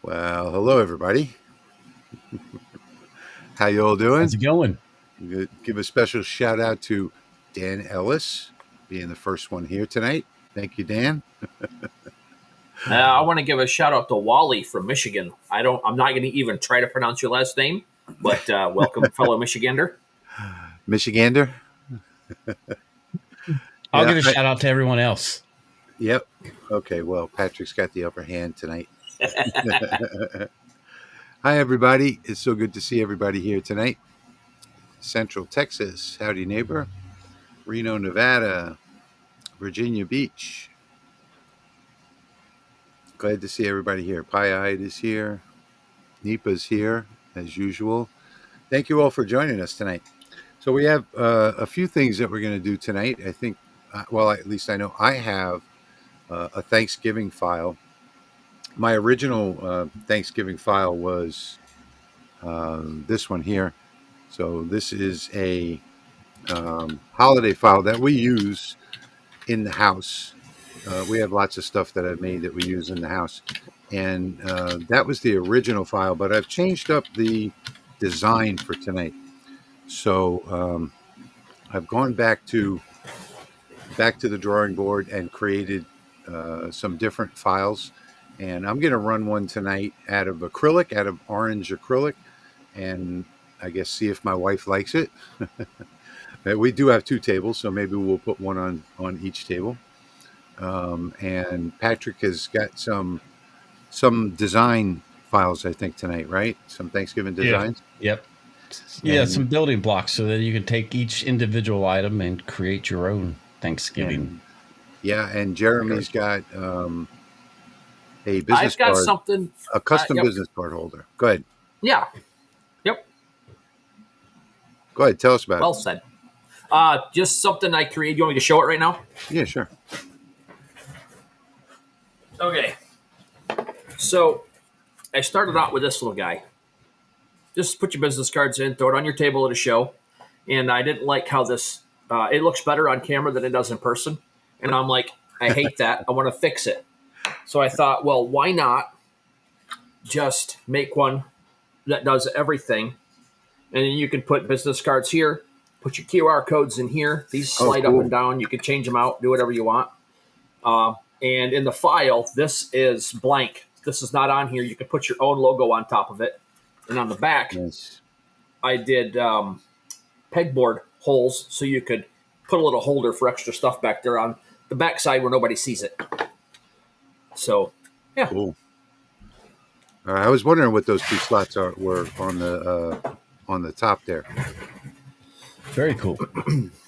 Well, hello everybody. How you all doing? How's it going? Give a special shout out to Dan Ellis being the first one here tonight. Thank you, Dan. I want to give a shout out to Wally from Michigan. I'm not going to even try to pronounce your last name, but welcome, fellow Michigander. Michigander. I'll give a shout out to everyone else. Yep. Okay. Well, Patrick's got the upper hand tonight. Hi, everybody. It's so good to see everybody here tonight. Central Texas. Howdy, neighbor. Reno, Nevada. Virginia Beach. Glad to see everybody here. Pie-eyed is here. Nipa's here, as usual. Thank you all for joining us tonight. So we have a few things that we're going to do tonight. I think, well, at least I know I have a Thanksgiving file. My original Thanksgiving file was this one here. So this is a holiday file that we use in the house. We have lots of stuff that I've made that we use in the house. And that was the original file, but I've changed up the design for tonight. So I've gone back to the drawing board and created some different files. And I'm going to run one tonight out of orange acrylic, and I guess see if my wife likes it. We do have two tables, so maybe we'll put one on each table. And Patrick has got some design files, I think, tonight, right? Some Thanksgiving designs. Yeah. Yep. Yeah, some building blocks so that you can take each individual item and create your own Thanksgiving. And Jeremy's got a business I've got card, something. a custom business card holder. Go ahead. Yeah. Yep. Go ahead. Tell us about Well said. Just something I created. You want me to show it right now? Yeah, sure. Okay. So I started out with this little guy. Just put your business cards in, throw it on your table at a show. And I didn't like how this, it looks better on camera than it does in person. And I'm like, I hate that. I want to fix it. So I thought, well, why not just make one that does everything? And then you can put business cards here, put your QR codes in here. These slide up and down. You can change them out, do whatever you want. And in the file, this is blank. This is not on here. You can put your own logo on top of it. And on the back, I did pegboard holes so you could put a little holder for extra stuff back there on the back side where nobody sees it. So, yeah. Cool. All right, I was wondering what those two slots were on the top there. Very cool.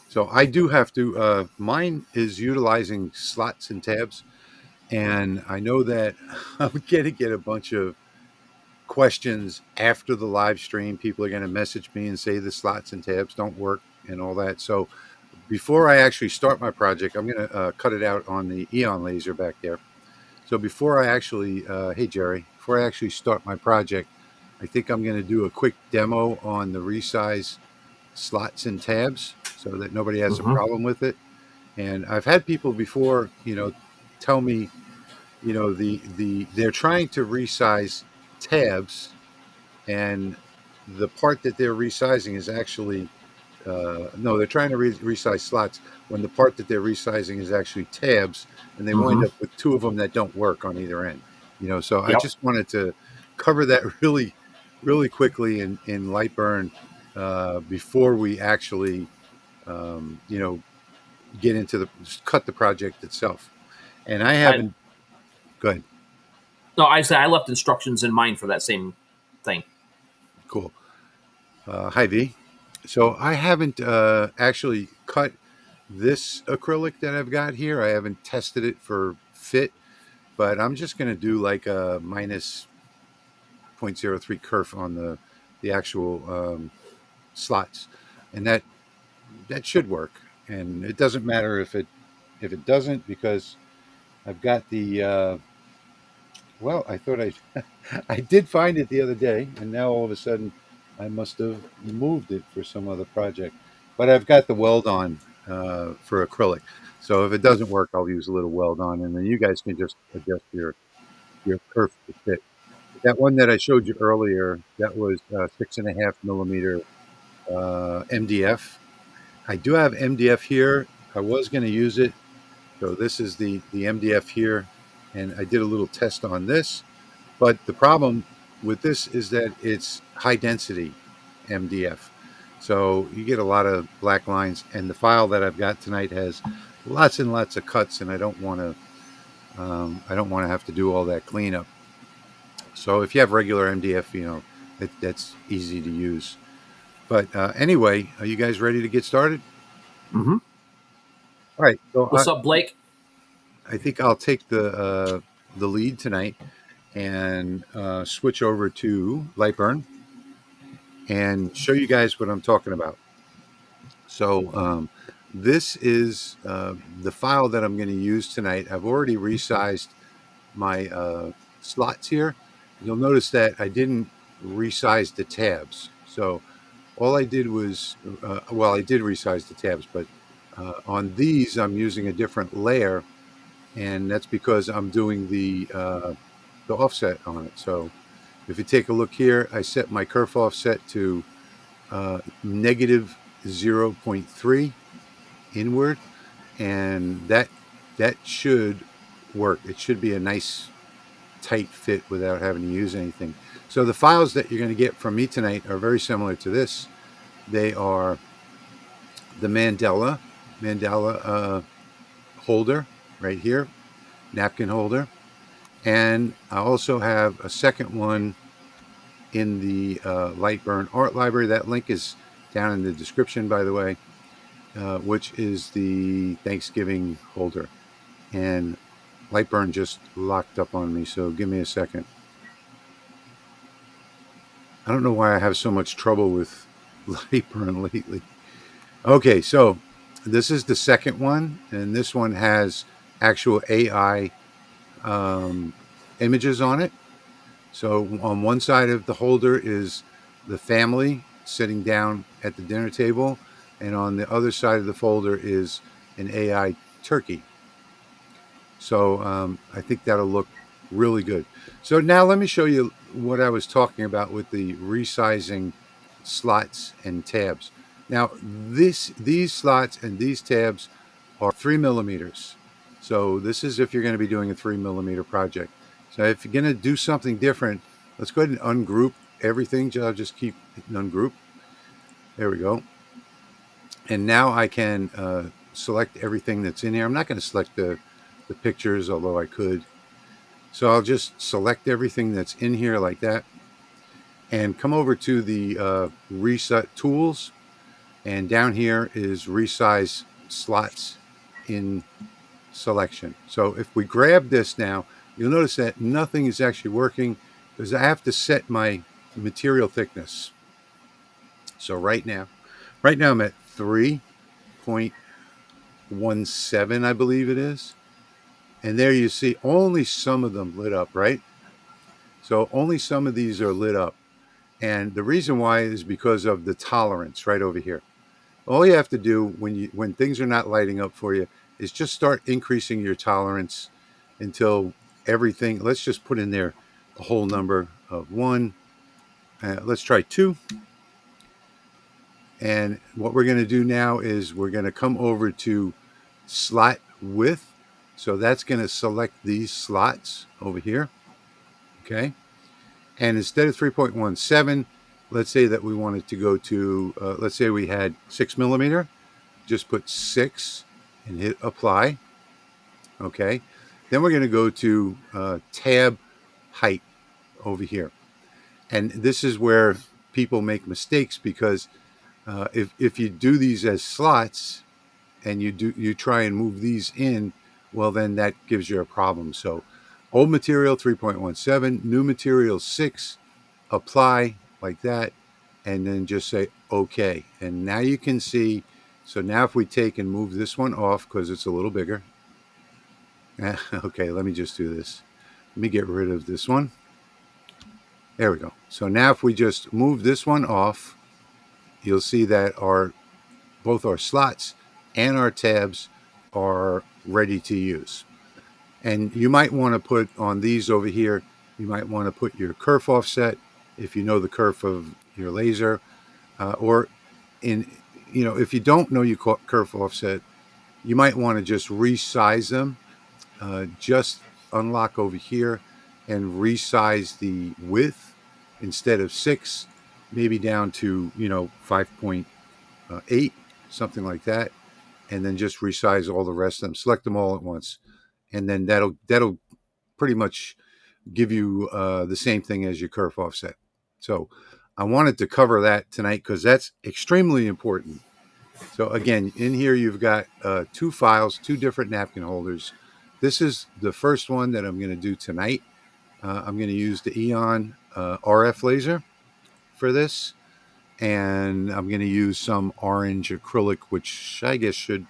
So I do have to. Mine is utilizing slots and tabs, and I know that I'm going to get a bunch of questions after the live stream. People are going to message me and say the slots and tabs don't work and all that. So before I actually start my project, I'm going to cut it out on the Eon laser back there. So before I actually, hey Jerry, before I actually start my project, I think I'm going to do a quick demo on the resize slots and tabs so that nobody has a problem with it. And I've had people before, tell me, they're trying to resize tabs, and the part that they're resizing is actually no, they're trying to resize slots when the part that they're resizing is actually tabs, and they wind up with two of them that don't work on either end. So I just wanted to cover that really, really quickly in Lightburn before we actually, get into cut the project itself. And I haven't. Go ahead. No, I said I left instructions in mind for that same thing. Cool. Hi, V. So I haven't actually cut this acrylic that I've got here. I haven't tested it for fit, but I'm just going to do like a minus 0.03 kerf on the actual slots, and that should work. And it doesn't matter if it doesn't, because I've got the well, I thought I did find it the other day, and now all of a sudden I must have moved it for some other project. But I've got the weld on for acrylic. So if it doesn't work, I'll use a little weld on, and then you guys can just adjust your kerf to fit. That one that I showed you earlier, that was 6.5 millimeter MDF. I do have MDF here. I was going to use it. So this is the MDF here. And I did a little test on this. But the problem with this is that it's high density MDF. So you get a lot of black lines. And the file that I've got tonight has lots and lots of cuts. And I don't want to have to do all that cleanup. So if you have regular MDF, that's easy to use. But anyway, are you guys ready to get started? Mm-hmm. All right. So What's up, Blake? I think I'll take the lead tonight and switch over to Lightburn and show you guys what I'm talking about. So this is the file that I'm going to use tonight. I've already resized my slots here. You'll notice that I didn't resize the tabs. So all I did was, I did resize the tabs, but on these I'm using a different layer, and that's because I'm doing the offset on it. So if you take a look here, I set my kerf offset to negative 0.3 inward, and that should work. It should be a nice tight fit without having to use anything. So the files that you're going to get from me tonight are very similar to this. They are the mandala holder right here, napkin holder, and I also have a second one in the Lightburn art library. That link is down in the description, by the way, which is the Thanksgiving holder. And Lightburn just locked up on me, so give me a second. I don't know why I have so much trouble with Lightburn lately. Okay, so this is the second one, and this one has actual AI images on it. So on one side of the holder is the family sitting down at the dinner table, and on the other side of the folder is an AI turkey. So I think that'll look really good. So now let me show you what I was talking about with the resizing slots and tabs. Now these slots and these tabs are 3 millimeters. So this is if you're going to be doing a 3 millimeter project. So if you're going to do something different, let's go ahead and ungroup everything. I'll just keep ungroup. There we go. And now I can select everything that's in here. I'm not going to select the pictures, although I could. So I'll just select everything that's in here like that and come over to the reset tools, and down here is resize slots in selection. So if we grab this now, you'll notice that nothing is actually working because I have to set my material thickness. So right now I'm at 3.17, I believe it is. And there you see only some of them lit up, right? So only some of these are lit up. And the reason why is because of the tolerance right over here. All you have to do when things are not lighting up for you is just start increasing your tolerance until everything, let's just put in there a whole number of 1. Let's try 2. And what we're going to do now is we're going to come over to slot width. So that's going to select these slots over here. Okay. And instead of 3.17, let's say that we wanted to go to, let's say we had 6 millimeter, just put 6 and hit apply. Okay. Then we're going to go to tab height over here. And this is where people make mistakes because if you do these as slots and you try and move these in, well, then that gives you a problem. So old material 3.17, new material 6, apply like that, and then just say okay. And now you can see, so now if we take and move this one off because it's a little bigger. Okay, let me just do this. Let me get rid of this one. There we go. So now if we just move this one off, you'll see that both our slots and our tabs are ready to use. And you might want to put on these over here You might want to put your kerf offset if you know the kerf of your laser, or if you don't know your kerf offset, you might want to just resize them. Just unlock over here and resize the width instead of 6, maybe down to 5.8, something like that, and then just resize all the rest of them. Select them all at once, and then that'll pretty much give you the same thing as your kerf offset. So I wanted to cover that tonight because that's extremely important. So again, in here you've got 2 files, 2 different napkin holders. This is the first one that I'm going to do tonight. I'm going to use the Eon RF laser for this, and I'm going to use some orange acrylic, which I guess should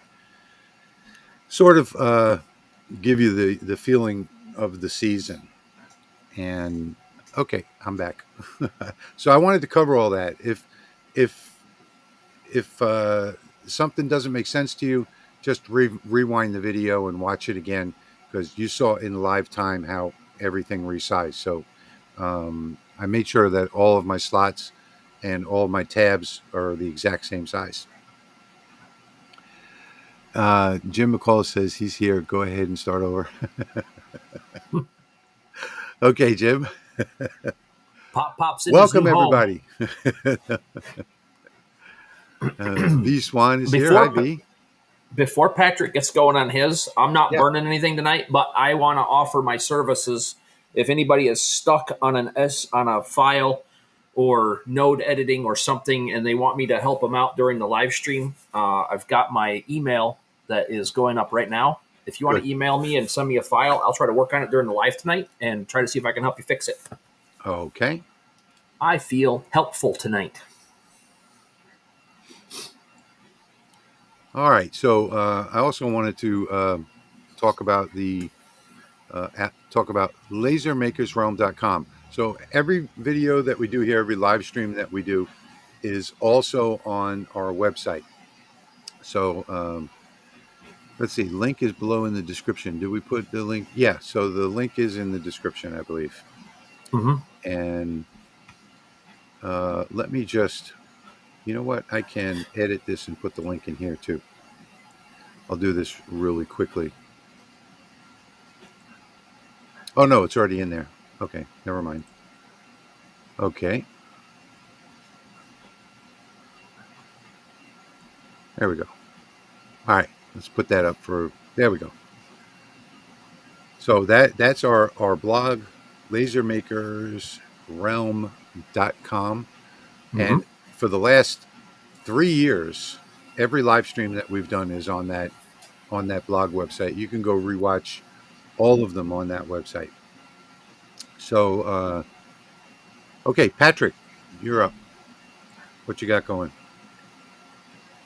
sort of give you the feeling of the season. And okay, I'm back. So I wanted to cover all that. If something doesn't make sense to you, just rewind the video and watch it again, because you saw in live time how everything resized. So I made sure that all of my slots and all my tabs are the exact same size. Jim McCall says he's here. Go ahead and start over. Okay, Jim. Pops in. Welcome, everybody. V Swan is here. Hi, V. Before Patrick gets going on his, I'm not burning anything tonight, but I want to offer my services. If anybody is stuck on on a file or node editing or something, and they want me to help them out during the live stream, I've got my email that is going up right now. If you want to email me and send me a file, I'll try to work on it during the live tonight and try to see if I can help you fix it. Okay. I feel helpful tonight. All right. So I also wanted to talk about lasermakersrealm.com. So every video that we do here, every live stream that we do, is also on our website. So let's see. Link is below in the description. Did we put the link? Yeah. So the link is in the description, I believe. Mm-hmm. And let me just. You know what? I can edit this and put the link in here too. I'll do this really quickly. Oh, no, it's already in there. Okay, never mind. Okay. There we go. All right, let's put that up for, there we go. So that's our blog, lasermakersrealm.com. Mm-hmm. And for the last 3 years, every live stream that we've done is on that blog website. You can go rewatch all of them on that website. So, okay, Patrick, you're up. What you got going?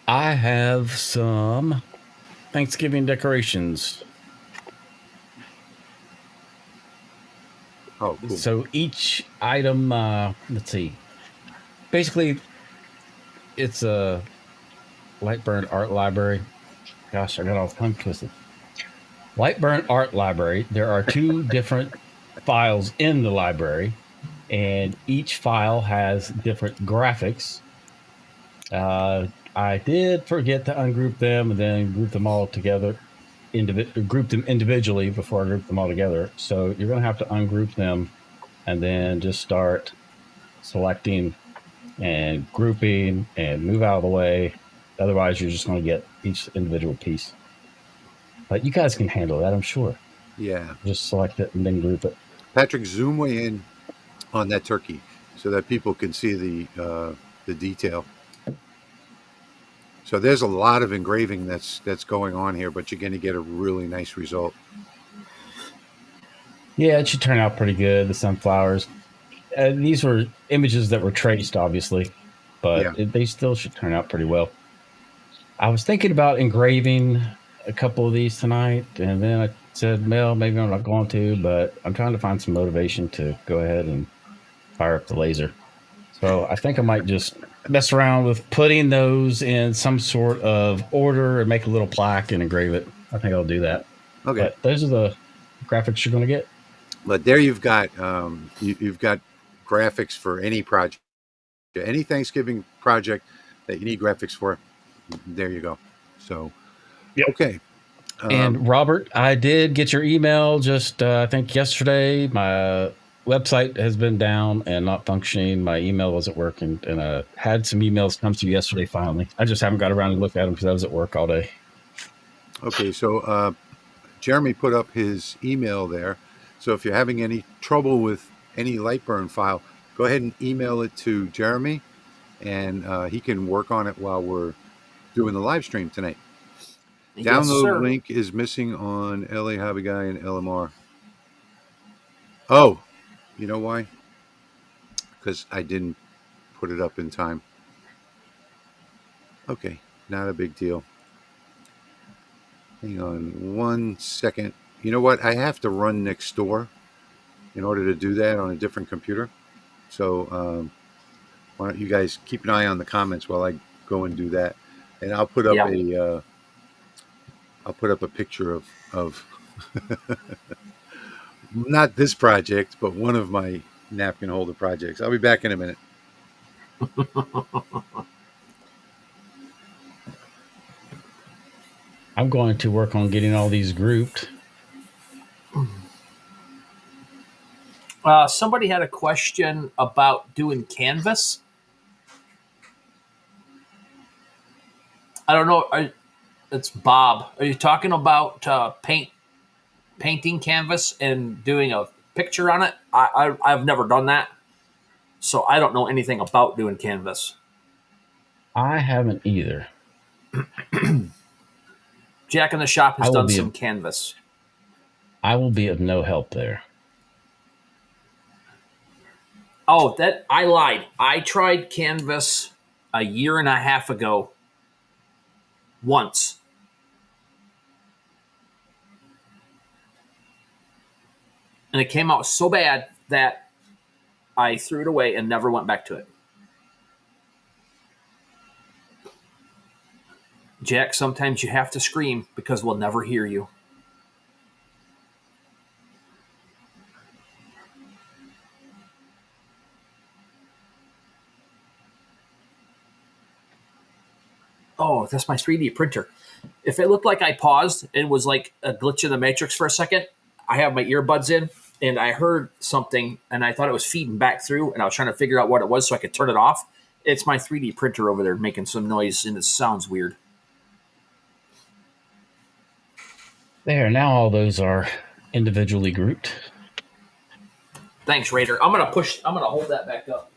I have some Thanksgiving decorations. Oh, cool. So each item, let's see. Basically, it's a Lightburn art library. Gosh, I got all tongue twisted. Lightburn art library. There are 2 different files in the library, and each file has different graphics. I did forget to ungroup them and then group them all together, group them individually before I group them all together. So you're going to have to ungroup them and then just start selecting and grouping and move out of the way. Otherwise, you're just going to get each individual piece. But you guys can handle that, I'm sure. Yeah. Just select it and then group it. Patrick, zoom way in on that turkey so that people can see the detail. So there's a lot of engraving that's going on here, but you're going to get a really nice result. Yeah, it should turn out pretty good. The sunflowers. These were images that were traced, obviously, but they still should turn out pretty well. I was thinking about engraving a couple of these tonight, and then I said, well, maybe I'm not going to, but I'm trying to find some motivation to go ahead and fire up the laser. So I think I might just mess around with putting those in some sort of order and make a little plaque and engrave it. I think I'll do that. Okay. But those are the graphics you're going to get. But there you've got you've got graphics for any project, any Thanksgiving project that you need graphics for. There you go. So, Yep. Okay. And Robert, I did get your email just I think yesterday. My website has been down and not functioning. My email wasn't working, and I had some emails come through yesterday. Finally, I just haven't got around to look at them because I was at work all day. Okay, so Jeremy put up his email there. So if you're having any trouble with any Lightburn file, go ahead and email it to Jeremy, and he can work on it while we're doing the live stream tonight. Yes, Download sir. link is missing on LA Hobby Guy and LMR. Oh, you know why? Because I didn't put it up in time. Okay, not a big deal. Hang on 1 second. You know what? I have to run next door in order to do that on a different computer. So why don't you guys keep an eye on the comments while I go and do that, and I'll put up a picture of not this project, but one of my napkin holder projects. I'll be back in a minute. I'm going to work on getting all these grouped. Somebody had a question about doing canvas. I don't know. It's Bob. Are you talking about painting canvas and doing a picture on it? I've never done that, so I don't know anything about doing canvas. I haven't either. Jack in the shop has done some canvas. I will be of no help there. Oh, that I lied. I tried canvas a year and a half ago. Once. And it came out so bad that I threw it away and never went back to it. Jack, sometimes you have to scream because we'll never hear you. Oh, that's my 3D printer. If it looked like I paused and was like a glitch in the matrix for a second, I have my earbuds in and I heard something and I thought it was feeding back through and I was trying to figure out what it was so I could turn it off. It's my 3D printer over there making some noise and it sounds weird. There, now all those are individually grouped. Thanks, Raider. I'm gonna hold that back up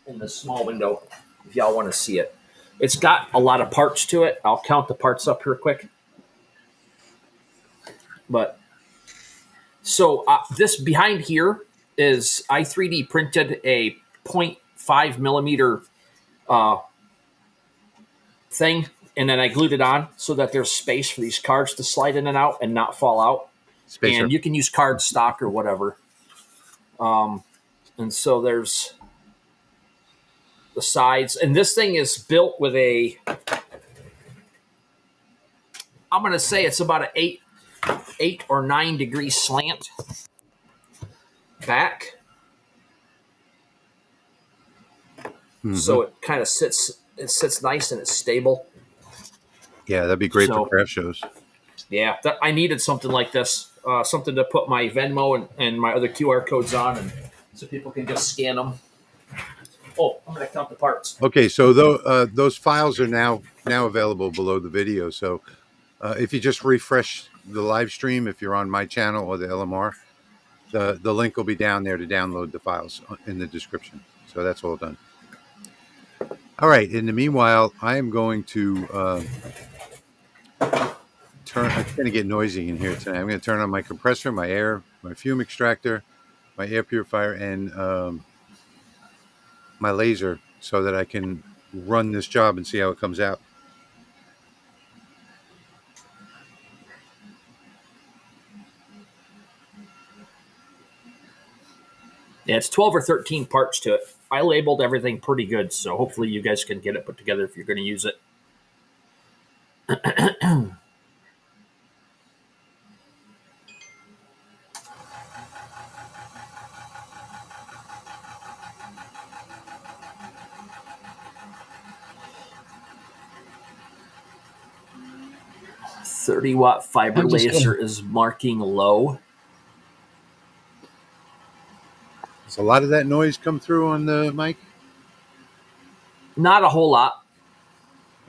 in the small window if y'all want to see it. It's got a lot of parts to it. I'll count the parts up here quick. But so this behind here is I 3D printed a 0.5 millimeter thing, and then I glued it on so that there's space for these cards to slide in and out and not fall out. Spacer. And you can use card stock or whatever. And so there's the sides, and this thing is built with I'm going to say it's about an 8 or 9 degree slant back. Mm-hmm. So it kind of sits nice and it's stable. Yeah, that'd be great for craft shows. Yeah, I needed something like this, something to put my Venmo and my other QR codes on, and so people can just scan them. Oh, I'm going to count the parts. Okay, so those files are now available below the video. So if you just refresh the live stream, if you're on my channel or the LMR, the link will be down there to download the files in the description. So that's all done. All right. In the meanwhile, I am going to it's going to get noisy in here tonight. I'm going to turn on my compressor, my fume extractor, my air purifier, and my laser so that I can run this job and see how it comes out. Yeah, it's 12 or 13 parts to it. I labeled everything pretty good, so hopefully you guys can get it put together if you're going to use it. 30-watt fiber I'm just laser gonna- is marking low. Does a lot of that noise come through on the mic? Not a whole lot.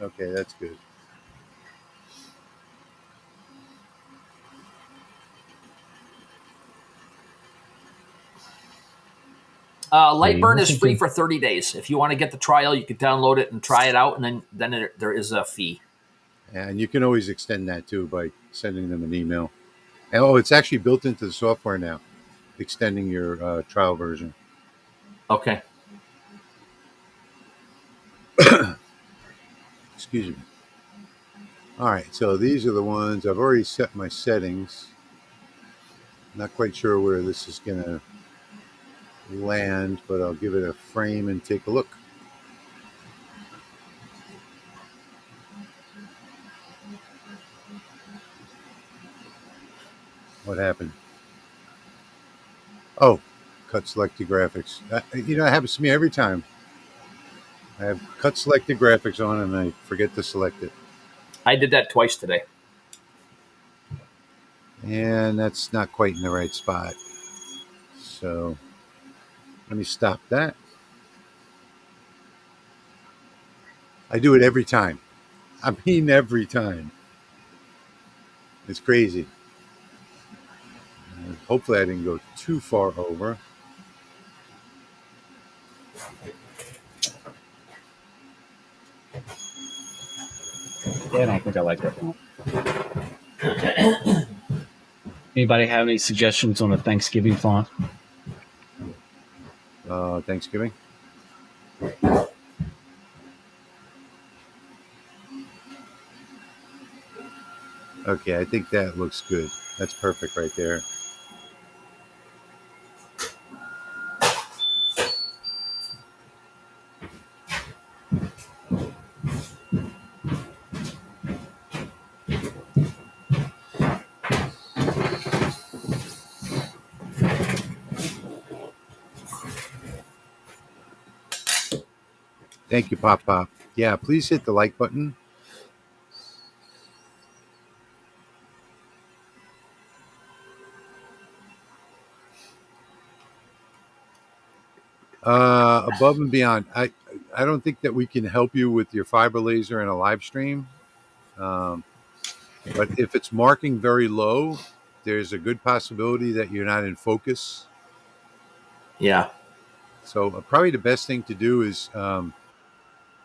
Okay, that's good. Lightburn is free for 30 days. If you want to get the trial, you can download it and try it out, and then there is a fee. And you can always extend that too by sending them an email. And, it's actually built into the software now, extending your trial version. Okay. Excuse me. All right, so these are the ones I've already set my settings. Not quite sure where this is going to land, but I'll give it a frame and take a look. What happened? Oh, cut selected graphics. It happens to me every time. I have cut selected graphics on and I forget to select it. I did that twice today. And that's not quite in the right spot. So let me stop that. I do it every time. I mean, every time. It's crazy. Hopefully I didn't go too far over. Yeah, I don't think I like that font. Anybody have any suggestions on a Thanksgiving font? Thanksgiving. Okay, I think that looks good. That's perfect right there. Thank you, Pop Pop. Yeah, please hit the like button. Above and beyond, I don't think that we can help you with your fiber laser in a live stream. But if it's marking very low, there's a good possibility that you're not in focus. Yeah. So probably the best thing to do is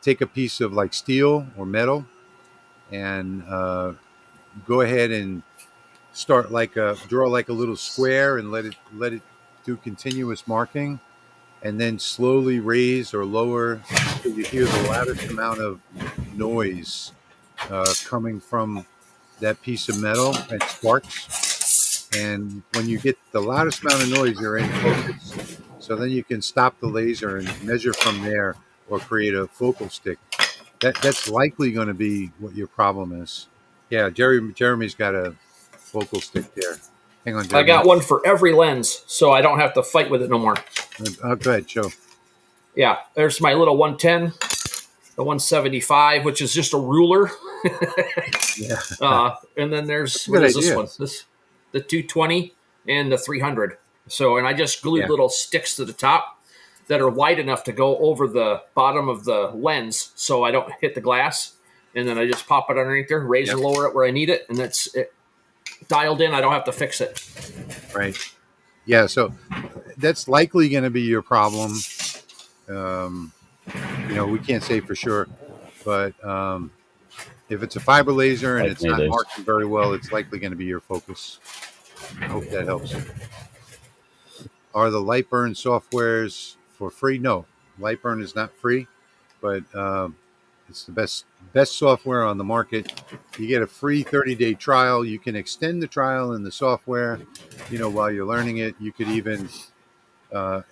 take a piece of like steel or metal and go ahead and start draw like a little square and let it do continuous marking, and then slowly raise or lower so you hear the loudest amount of noise coming from that piece of metal and sparks. And when you get the loudest amount of noise, you're in focus. So then you can stop the laser and measure from there or create a focal stick. That's likely going to be what your problem is. Yeah, Jeremy's got a focal stick there. Hang on, Jeremy. I got one for every lens, so I don't have to fight with it no more. Go ahead, show. Yeah, there's my little 110, the 175, which is just a ruler. Yeah. And then there's what is this one? The 220 and the 300. So, and I just glued little sticks to the top that are wide enough to go over the bottom of the lens, so I don't hit the glass. And then I just pop it underneath there, raise and lower it where I need it, and that's it. Dialed in. I don't have to fix it. Right. Yeah. So that's likely going to be your problem. We can't say for sure, but if it's a fiber laser and it's not marking very well, it's likely going to be your focus. I hope that helps. Are the Lightburn softwares for free? No, Lightburn is not free, but it's the best software on the market. You get a free 30-day trial. You can extend the trial in the software, while you're learning it. You could even,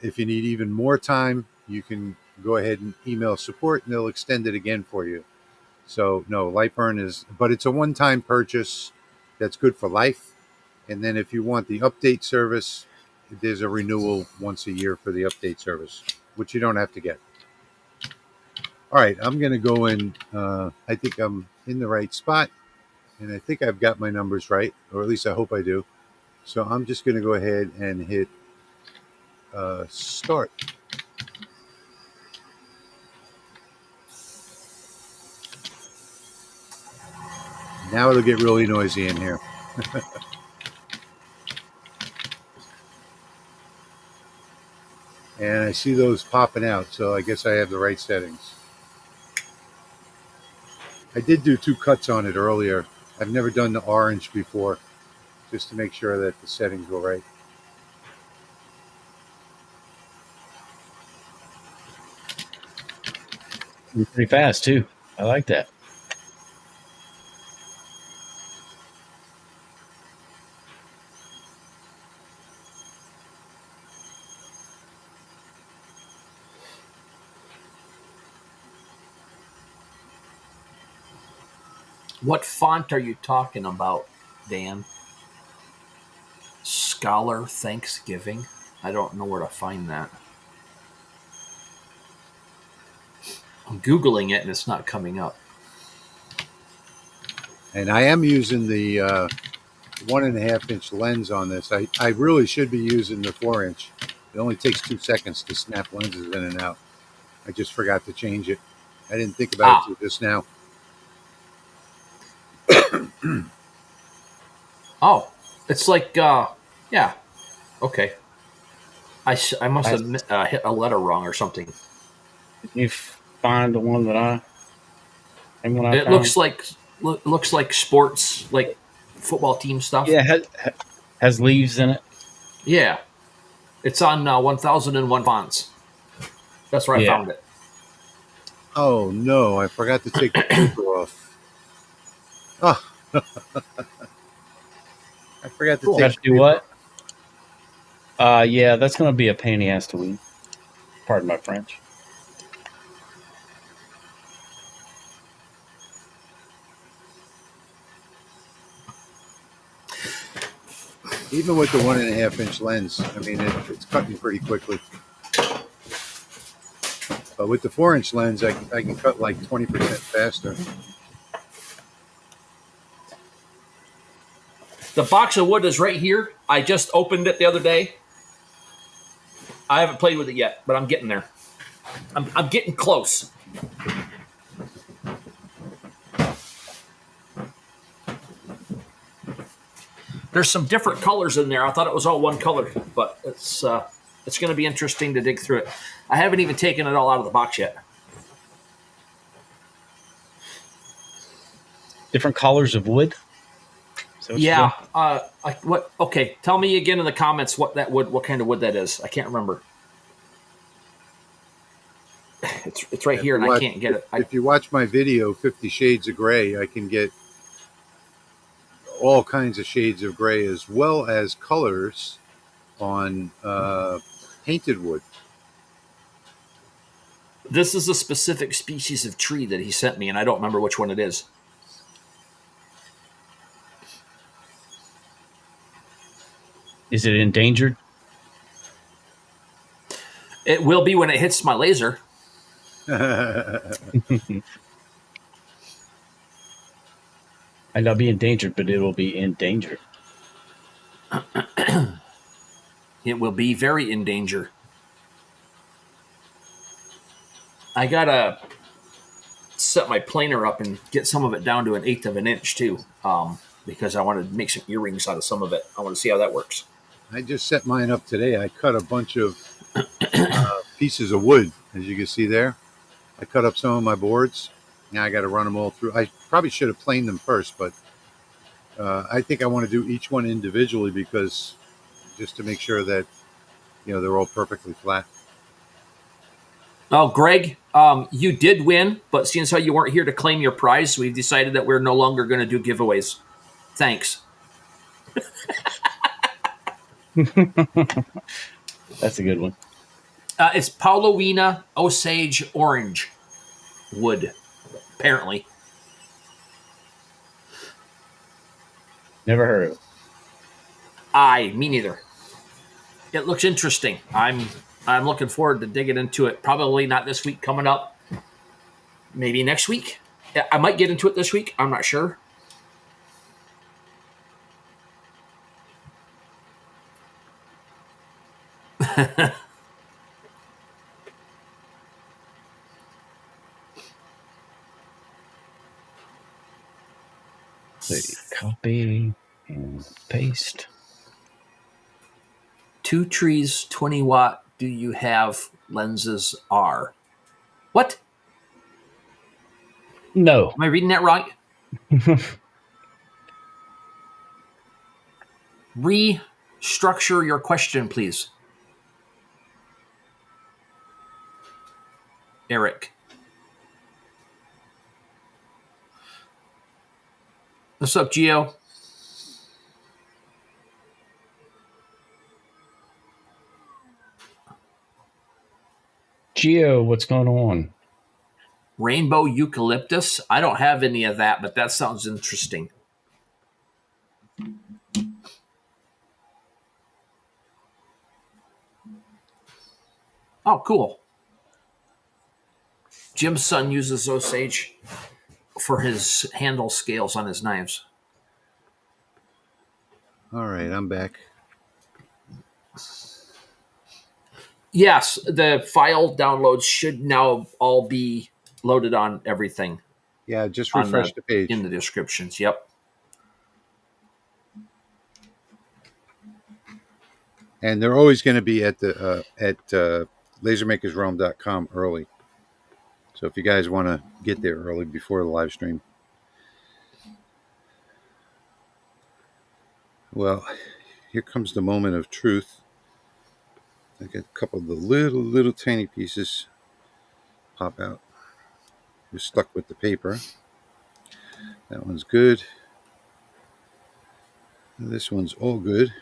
if you need even more time, you can go ahead and email support and they'll extend it again for you. So no, Lightburn but it's a one-time purchase that's good for life. And then if you want the update service, there's a renewal once a year for the update service, which you don't have to get. All right, I'm going to go in. I think I'm in the right spot, And I think I've got my numbers right, or at least I hope I do. So I'm just going to go ahead and hit start. Now it'll get really noisy in here. And I see those popping out, so I guess I have the right settings. I did do 2 cuts on it earlier. I've never done the orange before, just to make sure that the settings were right. Pretty fast too. I like that. What font are you talking about, Dan? Scholar Thanksgiving? I don't know where to find that. I'm Googling it and it's not coming up. And I am using the 1.5-inch lens on this. I really should be using the 4-inch. It only takes 2 seconds to snap lenses in and out. I just forgot to change it. I didn't think about it till just now. Oh, it's like, yeah. Okay. I must have hit a letter wrong or something. Did you find the one that I? It looks like sports, like football team stuff. Yeah, has leaves in it. Yeah, it's on 1001 fonts. That's where I found it. Oh no, I forgot to take the paper off. Oh. I forgot to take do what? Yeah, that's going to be a pain in the ass to weed. Pardon my French. Even with the 1.5-inch lens, I mean, it's cutting pretty quickly. But with the 4-inch lens, I can cut like 20% faster. The box of wood is right here. I just opened it the other day. I haven't played with it yet, but I'm getting there. I'm getting close. There's some different colors in there. I thought it was all one color, but it's going to be interesting to dig through it. I haven't even taken it all out of the box yet. Different colors of wood. Yeah. What? Okay. Tell me again in the comments what kind of wood that is. I can't remember. It's right here, and I can't get it. If you watch my video, 50 Shades of Gray, I can get all kinds of shades of gray as well as colors on painted wood. This is a specific species of tree that he sent me, and I don't remember which one it is. Is it endangered? It will be when it hits my laser. Might not be endangered, but it will be in danger. It will be very in danger. I gotta set my planer up and get some of it down to 1/8 of an inch too, because I want to make some earrings out of some of it. I want to see how that works. I just set mine up today. I cut a bunch of pieces of wood, as you can see there. I cut up some of my boards. Now I got to run them all through. I probably should have planed them first, but I think I want to do each one individually because just to make sure that they're all perfectly flat. Oh, Greg, you did win, but seeing as how you weren't here to claim your prize, we've decided that we're no longer going to do giveaways. Thanks. That's a good one. It's Paulownia Osage Orange wood, apparently. Never heard of it. Me neither. It looks interesting. I'm looking forward to digging into it. Probably not this week, coming up. Maybe next week. I might get into it this week. I'm not sure. Let's see, copy and paste. 2 trees, 20 watt. Do you have lenses R? What? No. Am I reading that right? Restructure your question, please. Eric. What's up, Gio? Geo, what's going on? Rainbow eucalyptus? I don't have any of that, but that sounds interesting. Oh, cool. Jim's son uses Osage for his handle scales on his knives. All right, I'm back. Yes, the file downloads should now all be loaded on everything. Yeah, just refresh the page. In the descriptions, yep. And they're always going to be at the lasermakersrealm.com early. So if you guys want to get there early before the live stream. Well, here comes the moment of truth. I got a couple of the little tiny pieces pop out. You're stuck with the paper. That one's good. This one's all good.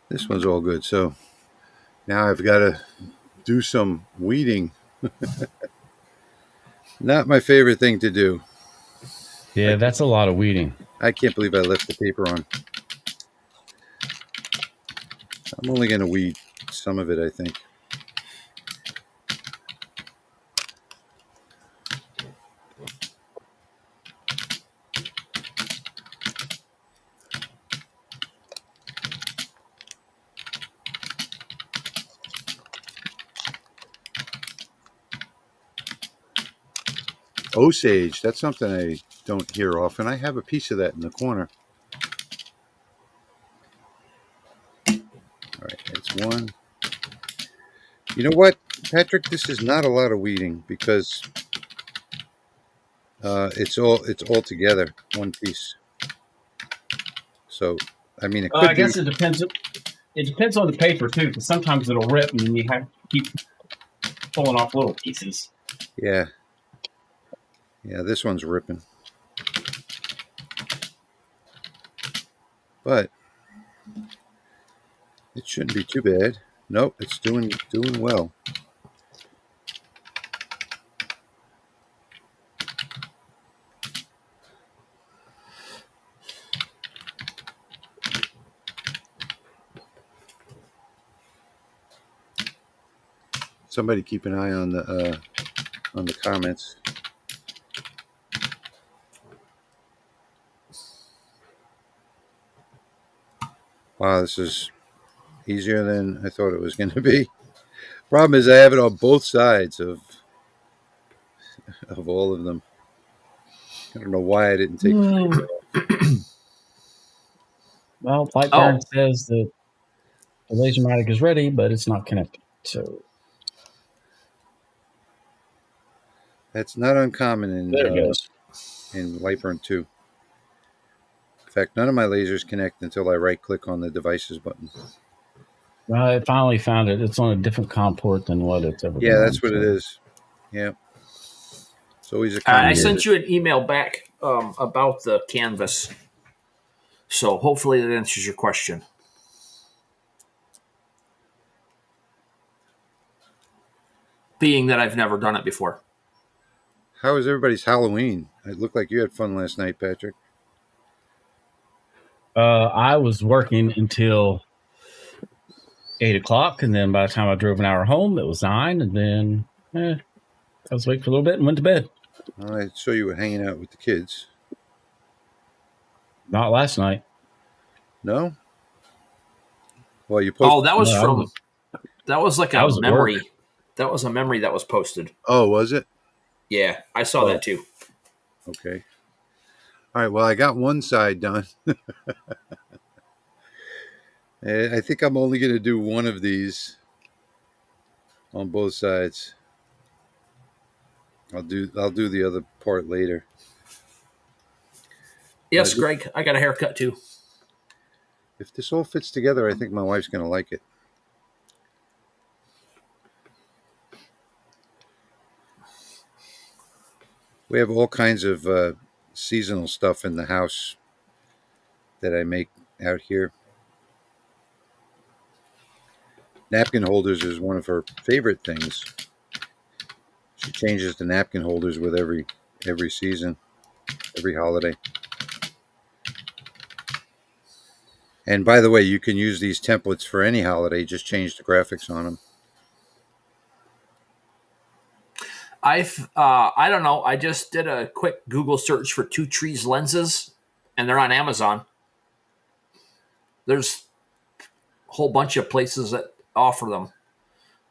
This one's all good. So now I've got to do some weeding. Not my favorite thing to do. Yeah, that's a lot of weeding. I can't believe I left the paper on. I'm only going to weed some of it, I think. Osage, that's something I don't hear often. I have a piece of that in the corner. All right, that's one. You know what, Patrick? This is not a lot of weeding because it's all together, one piece. So, I mean, it could I guess it depends. It depends on the paper too, because sometimes it'll rip and then you have to keep pulling off little pieces. Yeah. Yeah, this one's ripping. But it shouldn't be too bad. Nope, it's doing well. Somebody keep an eye on the comments. Wow, this is easier than I thought it was going to be. Problem is, I have it on both sides of all of them. I don't know why I didn't take. Well, Lightburn says that the Lasermatic is ready, but it's not connected. So that's not uncommon in there it goes. In Lightburn 2. In fact, none of my lasers connect until I right-click on the devices button. Well, I finally found it. It's on a different COM port than what it's ever been. Yeah, that's what it is. Yeah. It's always a I sent you an email back about the canvas. So hopefully that answers your question. Being that I've never done it before. How was everybody's Halloween? It looked like you had fun last night, Patrick. I was working until 8 o'clock, and then by the time I drove an hour home, it was 9, and then I was awake for a little bit and went to bed. I saw you were hanging out with the kids. Not last night. No? Well, you Oh, posted. that was from. That was like That a was at work. memory. That was a memory that was posted. Oh, was it? Yeah, I saw Oh, that too. okay. All right. Well, I got one side done. I think I'm only going to do one of these on both sides. I'll do the other part later. Yes, Greg, I got a haircut too. If this all fits together, I think my wife's going to like it. We have all kinds of seasonal stuff in the house that I make out here. Napkin holders is one of her favorite things. She changes the napkin holders with every season, every holiday. And by the way, you can use these templates for any holiday. Just change the graphics on them. I don't know. I just did a quick Google search for 2 Trees lenses, and they're on Amazon. There's a whole bunch of places that offer them: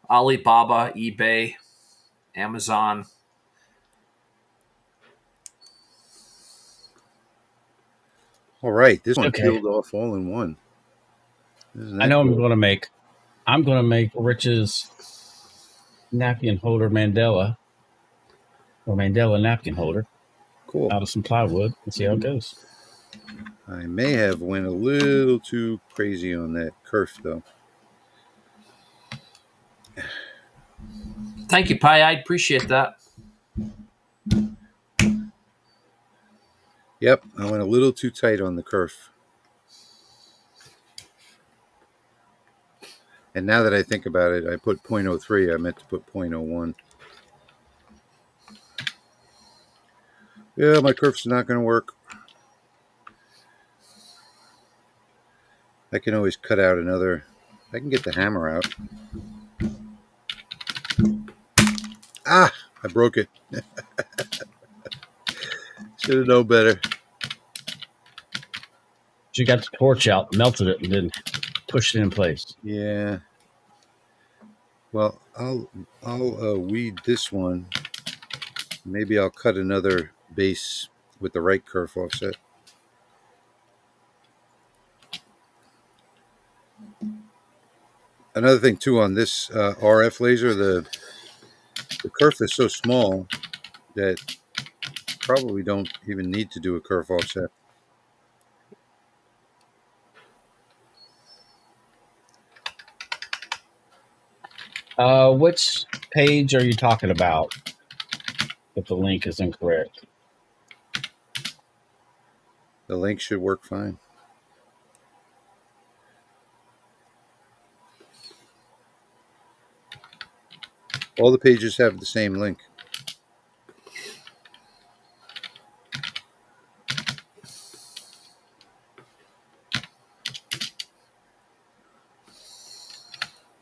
Alibaba, eBay, Amazon. All right, this one Okay. peeled off all in one. I know cool? I'm going to make Rich's napkin holder Mandela napkin holder. Cool. Out of some plywood and see how it goes. I may have went a little too crazy on that kerf though. Thank you, Pi. I appreciate that. Yep, I went a little too tight on the kerf. And now that I think about it, I put 0.03. I meant to put 0.01. Yeah, my kerf's not going to work. I can always cut out another. I can get the hammer out. Ah, I broke it. Should have known better. She got the torch out, melted it, and then pushed it in place. Yeah. Well, I'll weed this one. Maybe I'll cut another base with the right kerf offset. Another thing too on this RF laser, the kerf is so small that probably don't even need to do a kerf offset. Which page are you talking about? If the link is incorrect, The link should work fine. All the pages have the same link.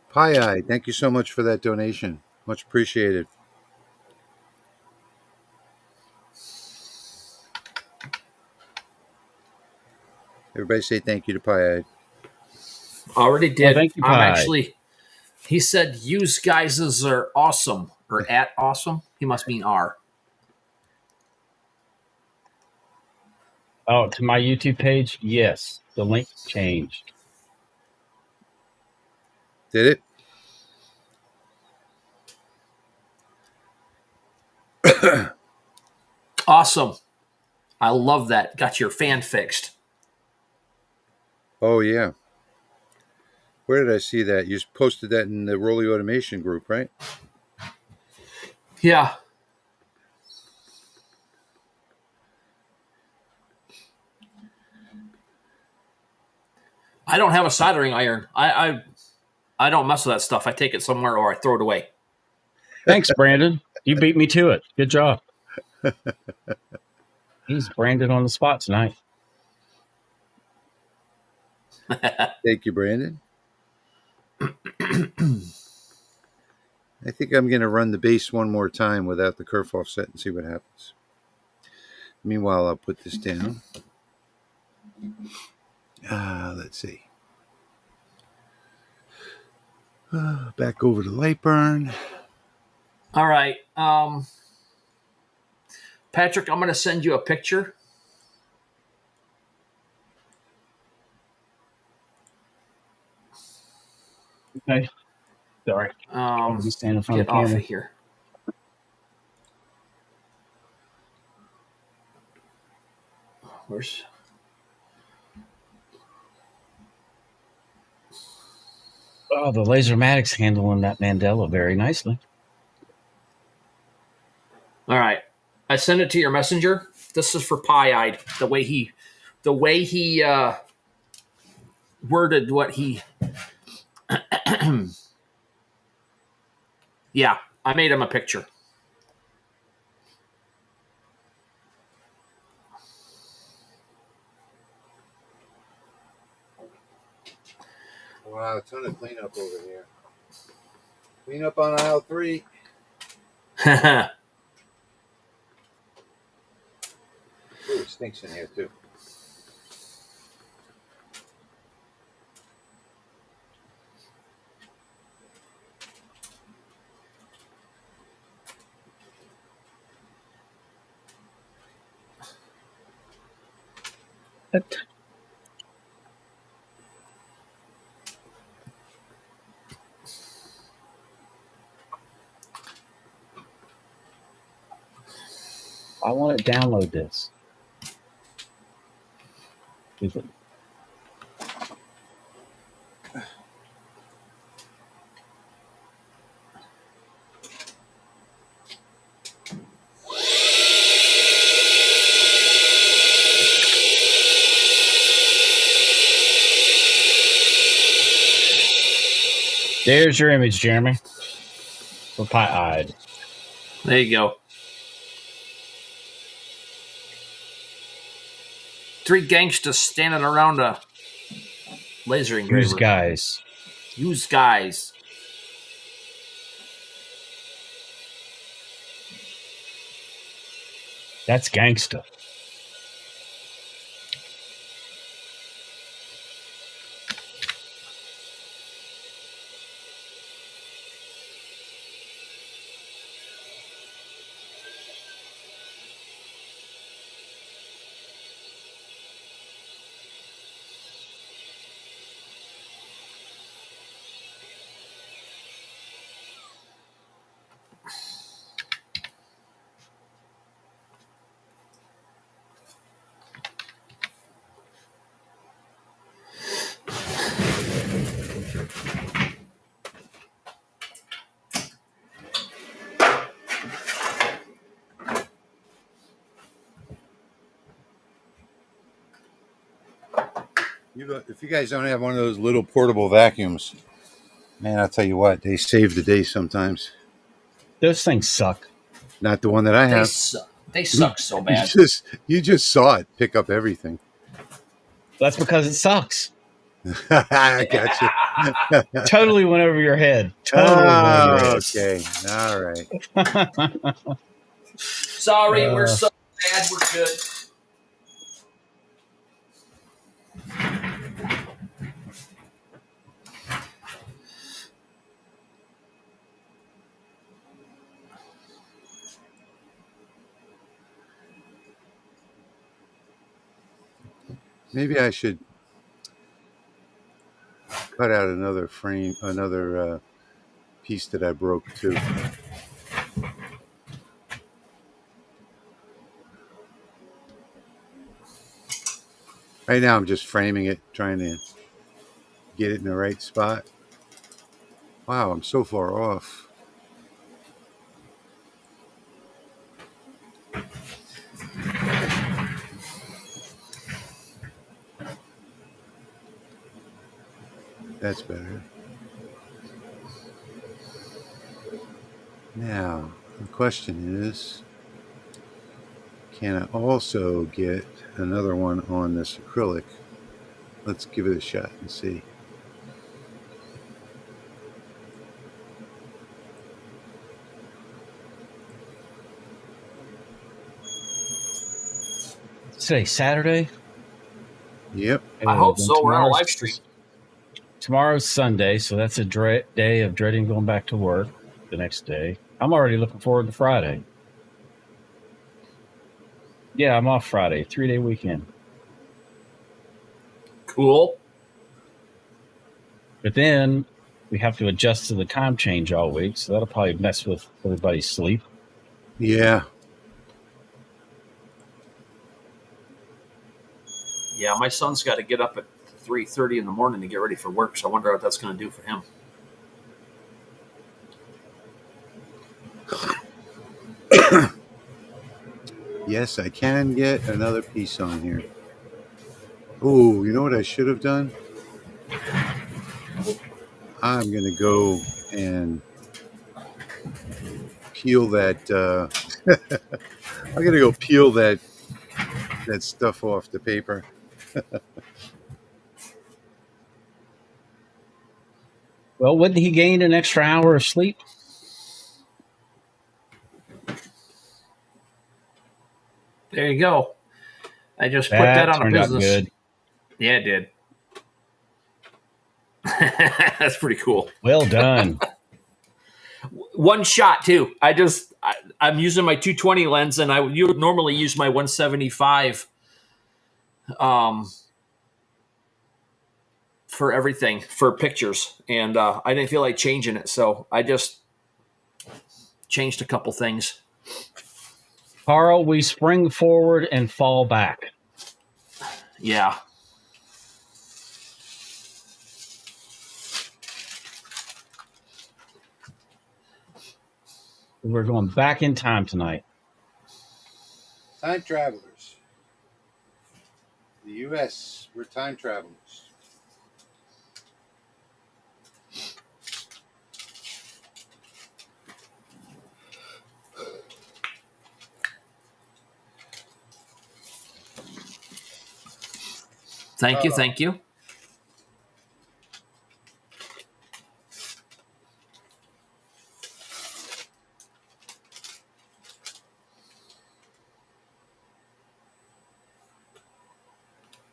Pie Eye, thank you so much for that donation. Much appreciated. Everybody say thank you to Pie Eye. Already did. thank you, I'm Pi. actually. He said use guises are awesome or at awesome. He must mean are. Oh, to my YouTube page? Yes. The link changed. Did it? Awesome. I love that. Got your fan fixed. Oh, yeah. Where did I see that? You posted that in the Rolly Automation group, right? Yeah. I don't have a soldering iron. I don't mess with that stuff. I take it somewhere or I throw it away. Thanks, Brandon. You beat me to it. Good job. He's Brandon on the spot tonight. Thank you, Brandon. I think I'm going to run the base one more time without the kerf offset and see what happens. Meanwhile, I'll put this down. Let's see. Back over to Lightburn. All right. Patrick, I'm going to send you a picture. Okay. Sorry. Get Stand in front of the off camera. of here. Where's... Oh, the Lasermatic's handling that Mandela very nicely. All right. I sent it to your messenger. This is for Pie-Eyed. The way he worded what he... Yeah, I made him a picture. Wow, a ton of cleanup over here. Clean up on aisle 3. Ooh, it stinks in here too. I want to download this. Is it? There's your image, Jeremy. For Pie-Eyed. There you go. 3 gangsters standing around a laser engraver. Use guys. Use guys. That's gangsta. If you guys don't have one of those little portable vacuums, man, I'll tell you what, they save the day sometimes. Those things suck. Not the one that I have. They suck so bad. You just saw it pick up everything. That's because it sucks. I got you. Totally went over your head. Totally went over your head. Okay. All right. Sorry, we're so bad. We're good. Maybe I should cut out another frame, another piece that I broke too. Right now I'm just framing it, trying to get it in the right spot. Wow, I'm so far off. That's better. Now, the question is, can I also get another one on this acrylic? Let's give it a shot and see. Today, Saturday? Yep. I hope so. We're on a live stream. Tomorrow's Sunday, so that's a day of dreading going back to work the next day. I'm already looking forward to Friday. Yeah, I'm off Friday, 3-day weekend. Cool. But then we have to adjust to the time change all week, so that'll probably mess with everybody's sleep. Yeah. Yeah, my son's got to get up at 3:30 in the morning to get ready for work, so I wonder what that's going to do for him. Yes, I can get another piece on here. Oh, you know what I should have done? I'm going to go and peel that. I'm going to go peel that stuff off the paper. Well, wouldn't he gain an extra hour of sleep? There you go. I just put that on a turned out business. good. Yeah, it did. That's pretty cool. Well done. One shot too. I'm using my 220 lens, and you would normally use my 175 for everything, for pictures, and I didn't feel like changing it, so I just changed a couple things. Carl, we spring forward and fall back. Yeah. We're going back in time tonight. Time travelers. The U.S., we're time travelers. Thank you. Thank you.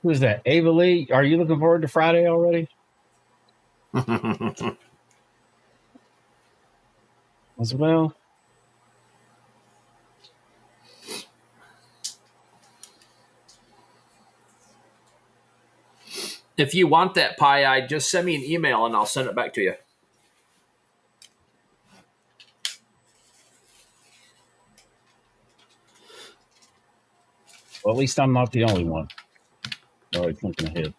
Who's that? Ava Lee? Are you looking forward to Friday already? As well. If you want that pie eye, just send me an email and I'll send it back to you. Well, at least I'm not the only one. Already thinking ahead.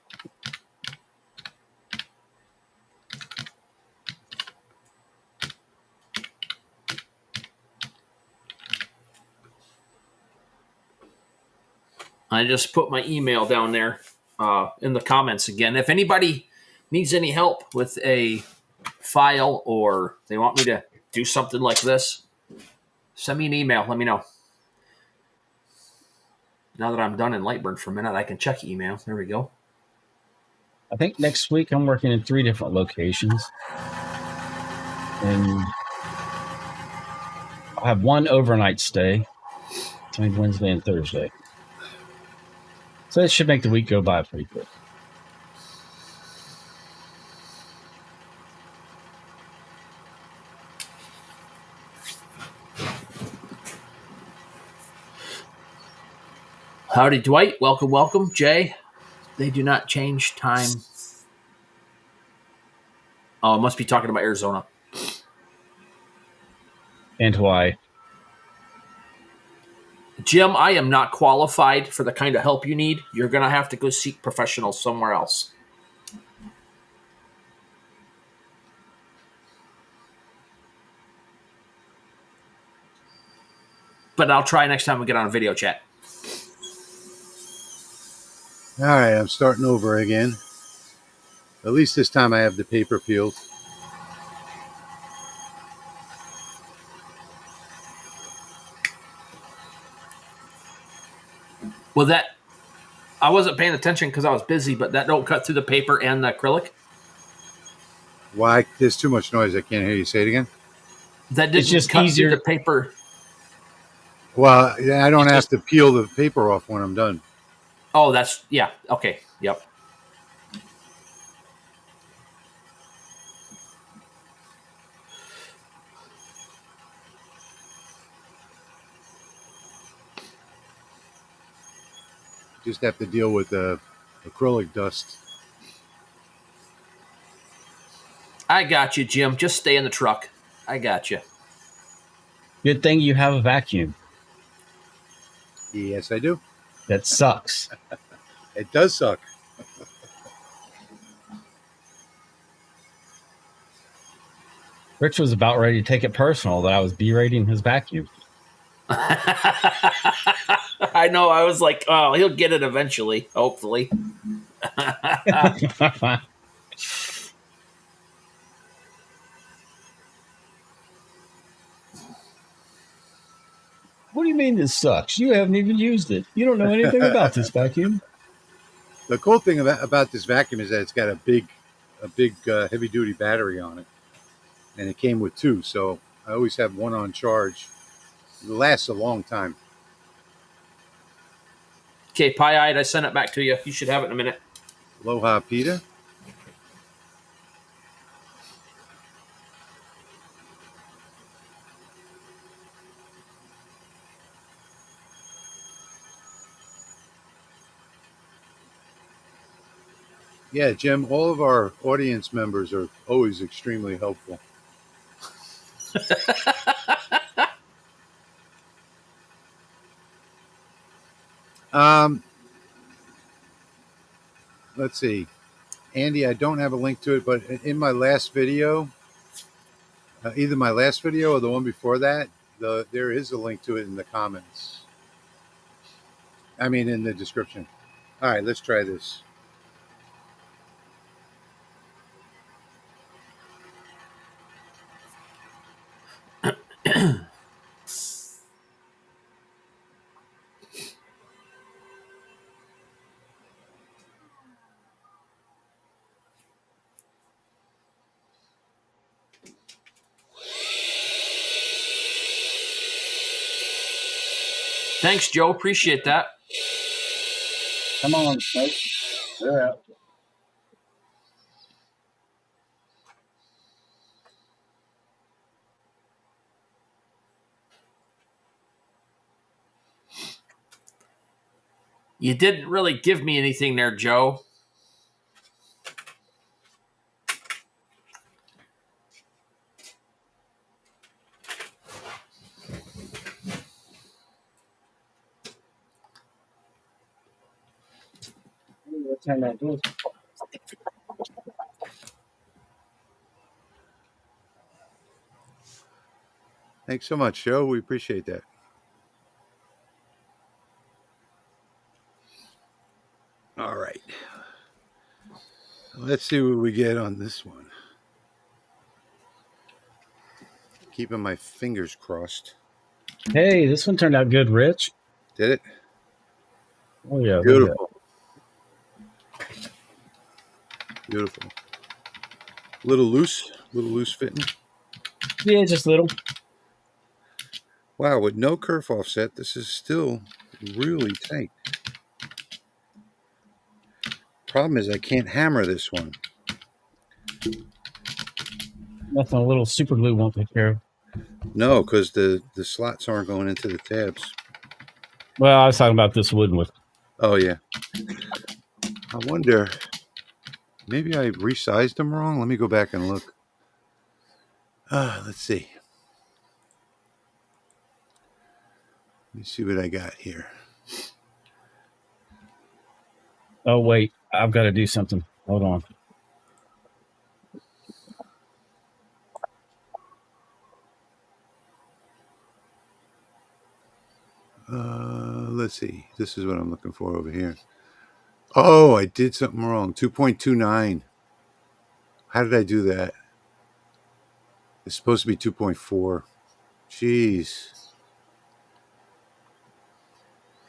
I just put my email down there in the comments again. If anybody needs any help with a file or they want me to do something like this, send me an email. Let me know. Now that I'm done in Lightburn for a minute, I can check email. There we go. I think next week I'm working in 3 different locations. And I'll have one overnight stay between Wednesday and Thursday. So it should make the week go by pretty quick. Howdy, Dwight. Welcome, welcome. Jay, they do not change time. Oh, it must be talking about Arizona. And Hawaii. Jim, I am not qualified for the kind of help you need. You're going to have to go seek professionals somewhere else. But I'll try next time we get on a video chat. All right, I'm starting over again. At least this time I have the paper peeled. Well, I wasn't paying attention because I was busy, but that don't cut through the paper and the acrylic. Why? There's too much noise. I can't hear you. Say it again. That didn't just cut easier through the paper. Well, I don't have to peel the paper off when I'm done. Oh, yeah. Okay. Yep. Just have to deal with the acrylic dust. I got you, Jim. Just stay in the truck. I got you. Good thing you have a vacuum. Yes, I do. That sucks. It does suck. Rich was about ready to take it personal that I was berating his vacuum. I know. I was like, oh, he'll get it eventually, hopefully. What do you mean this sucks? You haven't even used it. You don't know anything about this vacuum. The cool thing about this vacuum is that it's got a big heavy duty battery on it, and it came with two, so I always have one on charge. It lasts a long time. Okay, pie-eyed, I sent it back to you. You should have it in a minute. Aloha, Peter. Yeah, Jim, all of our audience members are always extremely helpful. Let's see. Andy, I don't have a link to it, but in my last video, either my last video or the one before that, there is a link to it in the comments. I mean, in the description. All right, let's try this. Thanks, Joe. Appreciate that. Come on, Smoke. They're out. You didn't really give me anything there, Joe. What time that is? Thanks so much, Joe. We appreciate that. All right. Let's see what we get on this one. Keeping my fingers crossed. Hey, this one turned out good, Rich. Did it? Oh, yeah. Beautiful. Beautiful. Little loose fitting. Yeah, just a little. Wow, with no kerf offset, this is still really tight. Problem is I can't hammer this one. Nothing a little super glue won't take care of. No, because the slots aren't going into the tabs. Well, I was talking about this wooden with. Oh, yeah. I wonder, maybe I resized them wrong. Let me go back and look. Let's see. Let me see what I got here. Oh, wait. I've got to do something. Hold on. Let's see. This is what I'm looking for over here. Oh, I did something wrong. 2.29. How did I do that? It's supposed to be 2.4. Jeez.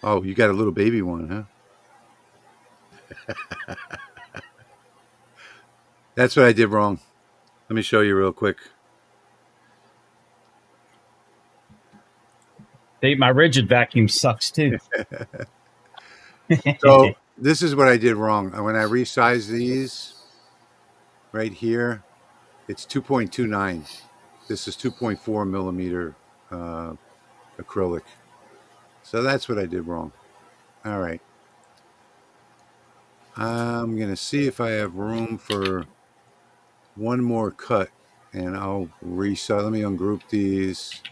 Oh, you got a little baby one, huh? That's what I did wrong. Let me show you real quick. My rigid vacuum sucks too. So this is what I did wrong. When I resized these right here, it's 2.29. This is 2.4 millimeter acrylic. So that's what I did wrong. All right. I'm going to see if I have room for one more cut, and I'll resize. Let me ungroup these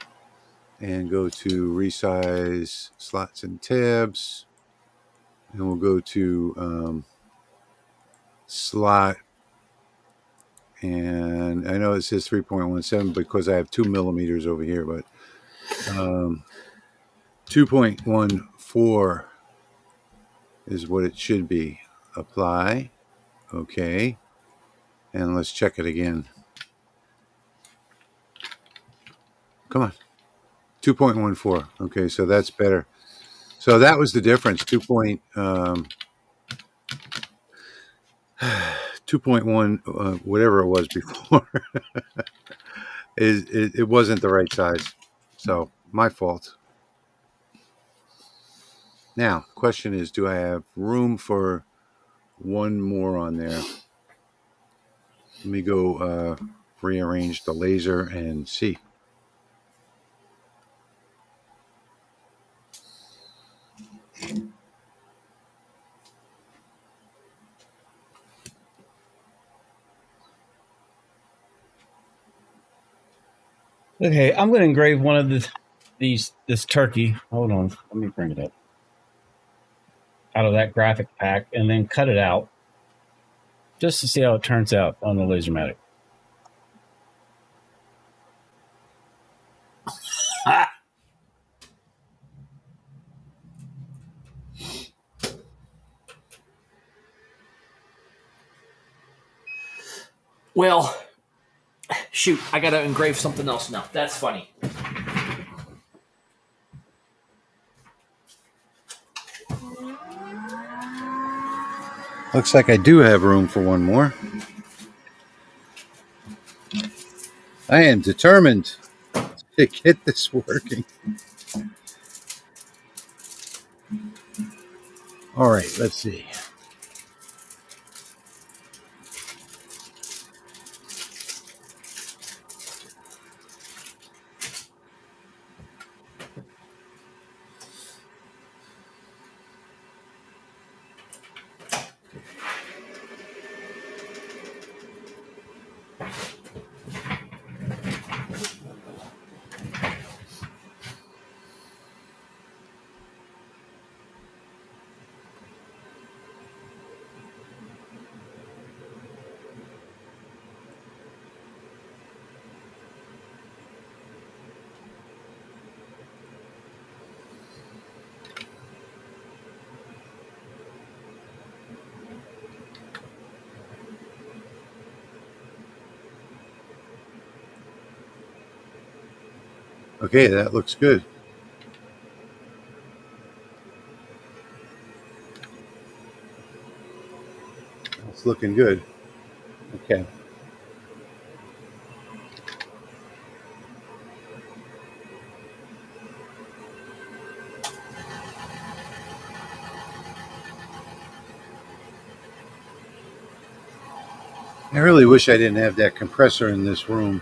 and go to resize slots and tabs, and we'll go to slot. And I know it says 3.17 because I have 2 millimeters over here, but 2.14 is what it should be. Apply. Okay. And let's check it again. Come on. 2.14. Okay, so that's better. So that was the difference. 2.1, whatever it was before, it wasn't the right size. So my fault. Now, question is, do I have room for one more on there? Let me go rearrange the laser and see. Okay, I'm going to engrave one of this turkey. Hold on, let me bring it up out of that graphic pack, and then cut it out just to see how it turns out on the Lasermatic. Well, shoot, I got to engrave something else now. That's funny. Looks like I do have room for one more. I am determined to get this working. All right, let's see. Okay, that looks good. It's looking good. Okay. I really wish I didn't have that compressor in this room.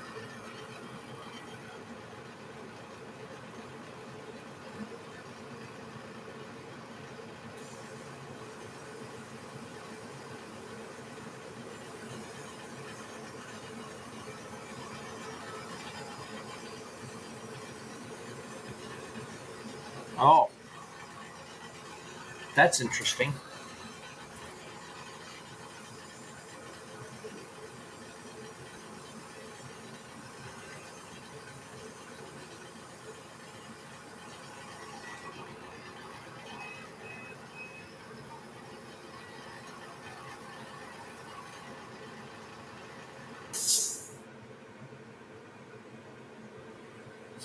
Oh, that's interesting.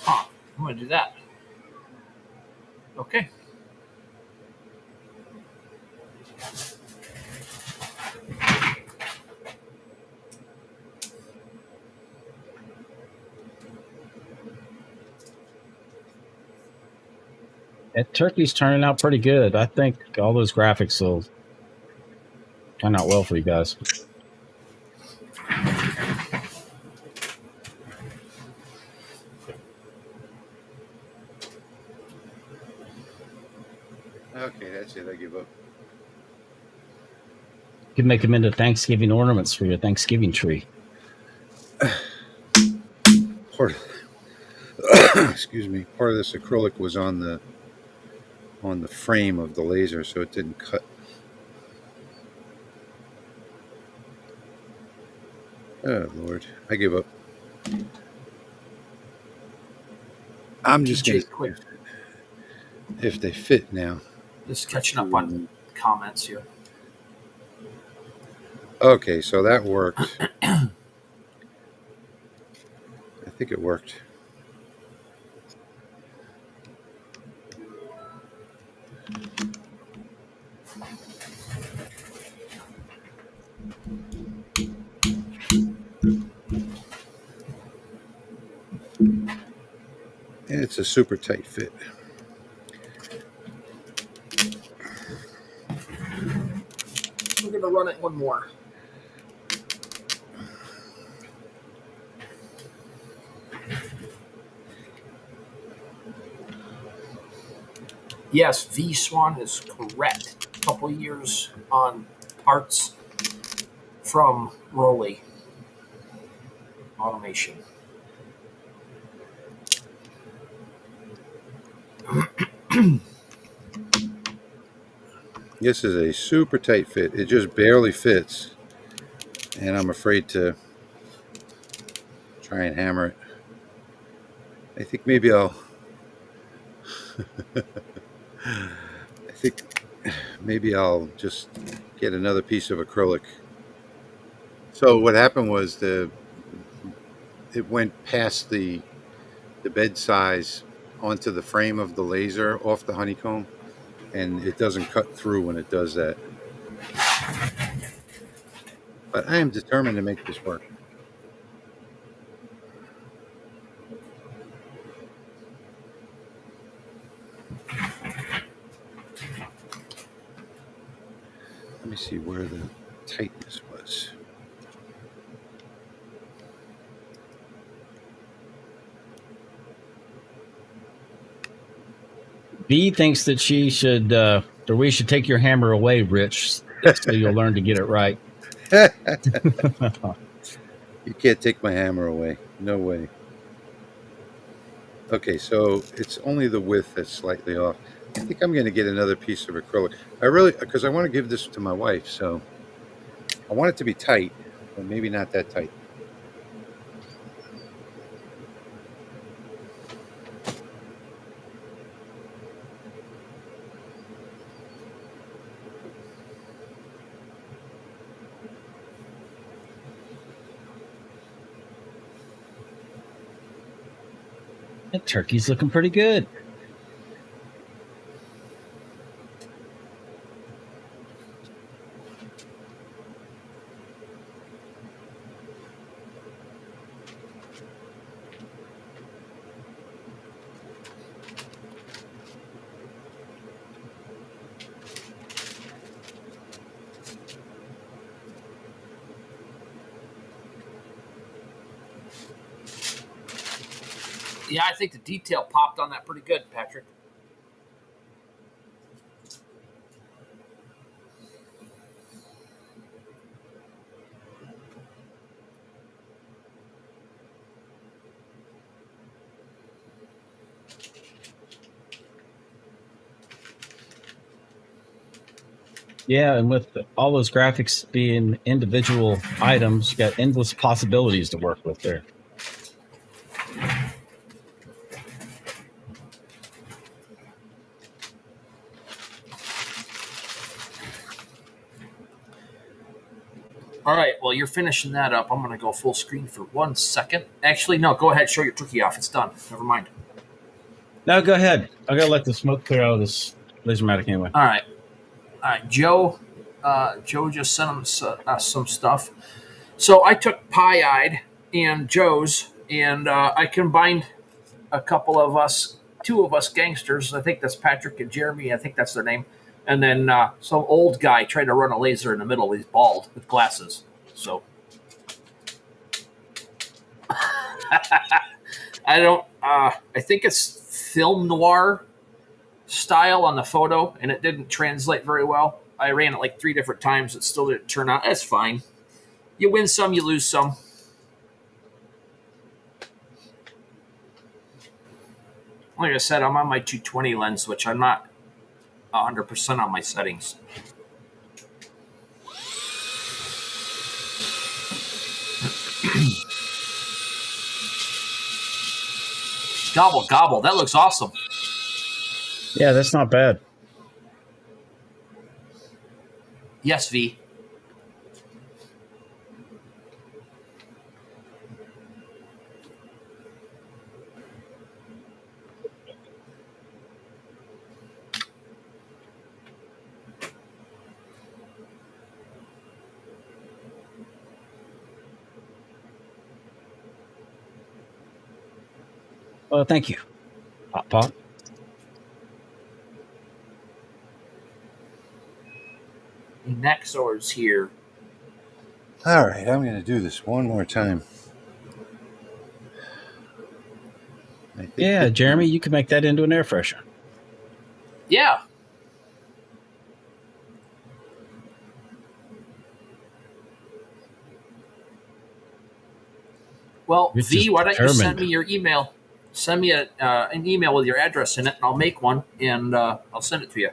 Huh. I'm going to do that. Okay. That turkey's turning out pretty good. I think all those graphics will turn out well for you guys. Okay, that's it. I give up. You can make them into Thanksgiving ornaments for your Thanksgiving tree. Excuse me. Part of this acrylic was on the frame of the laser, so it didn't cut. Oh Lord, I give up. I'm just going to if they fit now. Just catching up on comments here. Okay, so that worked. I think it worked. And it's a super tight fit. We're going to run it one more. Yes, V Swan is correct. A couple years on parts from Rolly Automation. This is a super tight fit. It just barely fits. And I'm afraid to try and hammer it. I think maybe I'll just get another piece of acrylic. So what happened was it went past the bed size onto the frame of the laser off the honeycomb, and it doesn't cut through when it does that. But I am determined to make this work. Let me see where the tightness was. V thinks that she should, or we should take your hammer away, Rich, so you'll learn to get it right. You can't take my hammer away. No way. Okay, so it's only the width that's slightly off. I think I'm going to get another piece of acrylic. Because I want to give this to my wife, so I want it to be tight, but maybe not that tight. That turkey's looking pretty good. Yeah, I think the detail popped on that pretty good, Patrick. Yeah, and with all those graphics being individual items, you got endless possibilities to work with there. All right, well, you're finishing that up. I'm going to go full screen for 1 second. Actually, no, go ahead. Show your turkey off. It's done. Never mind. No, go ahead. I got to let the smoke clear out of this Lasermatic anyway. All right. Joe just sent us some stuff. So I took Pie-Eyed and Joe's, and I combined a couple of us, two of us gangsters. I think that's Patrick and Jeremy. I think that's their name. And then some old guy trying to run a laser in the middle. He's bald with glasses. So I don't. I think it's film noir style on the photo, and it didn't translate very well. I ran it like 3 different times. It still didn't turn out. That's fine. You win some, you lose some. Like I said, I'm on my 220 lens, which I'm not 100% on my settings. Gobble, gobble. That looks awesome. Yeah, that's not bad. Yes, V. Well, thank you. Pop, pop. Nexor's here. All right, I'm going to do this one more time. Yeah, Jeremy, you can make that into an air freshener. Yeah. Well, You're V, why don't you send determined. me your email? Send me an email with your address in it, and I'll make one, and I'll send it to you.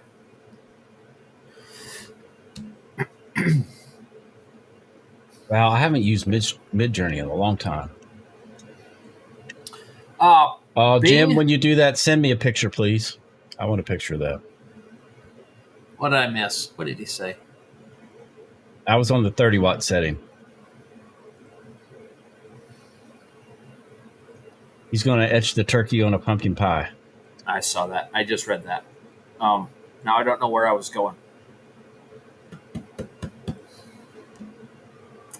Well, I haven't used Midjourney in a long time. Jim, when you do that, send me a picture, please. I want a picture of that. What did I miss? What did he say? I was on the 30-watt setting. He's going to etch the turkey on a pumpkin pie. I saw that. I just read that. Now I don't know where I was going.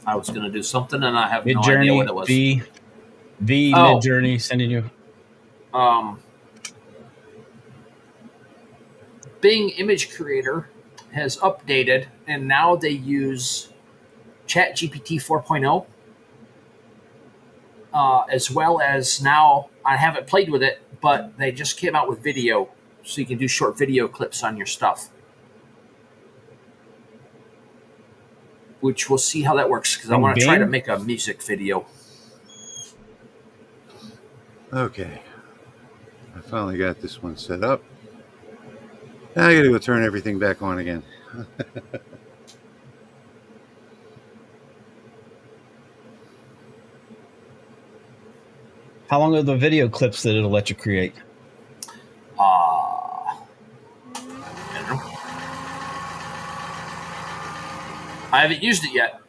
I was going to do something, and I have no idea what it was. Midjourney sending you. Bing Image Creator has updated, and now they use ChatGPT 4.0, as well as now I haven't played with it, but they just came out with video, so you can do short video clips on your stuff. Which we'll see how that works, because I want to try to make a music video. Okay. I finally got this one set up. Now I got to go turn everything back on again. How long are the video clips that it'll let you create? I don't know. I haven't used it yet.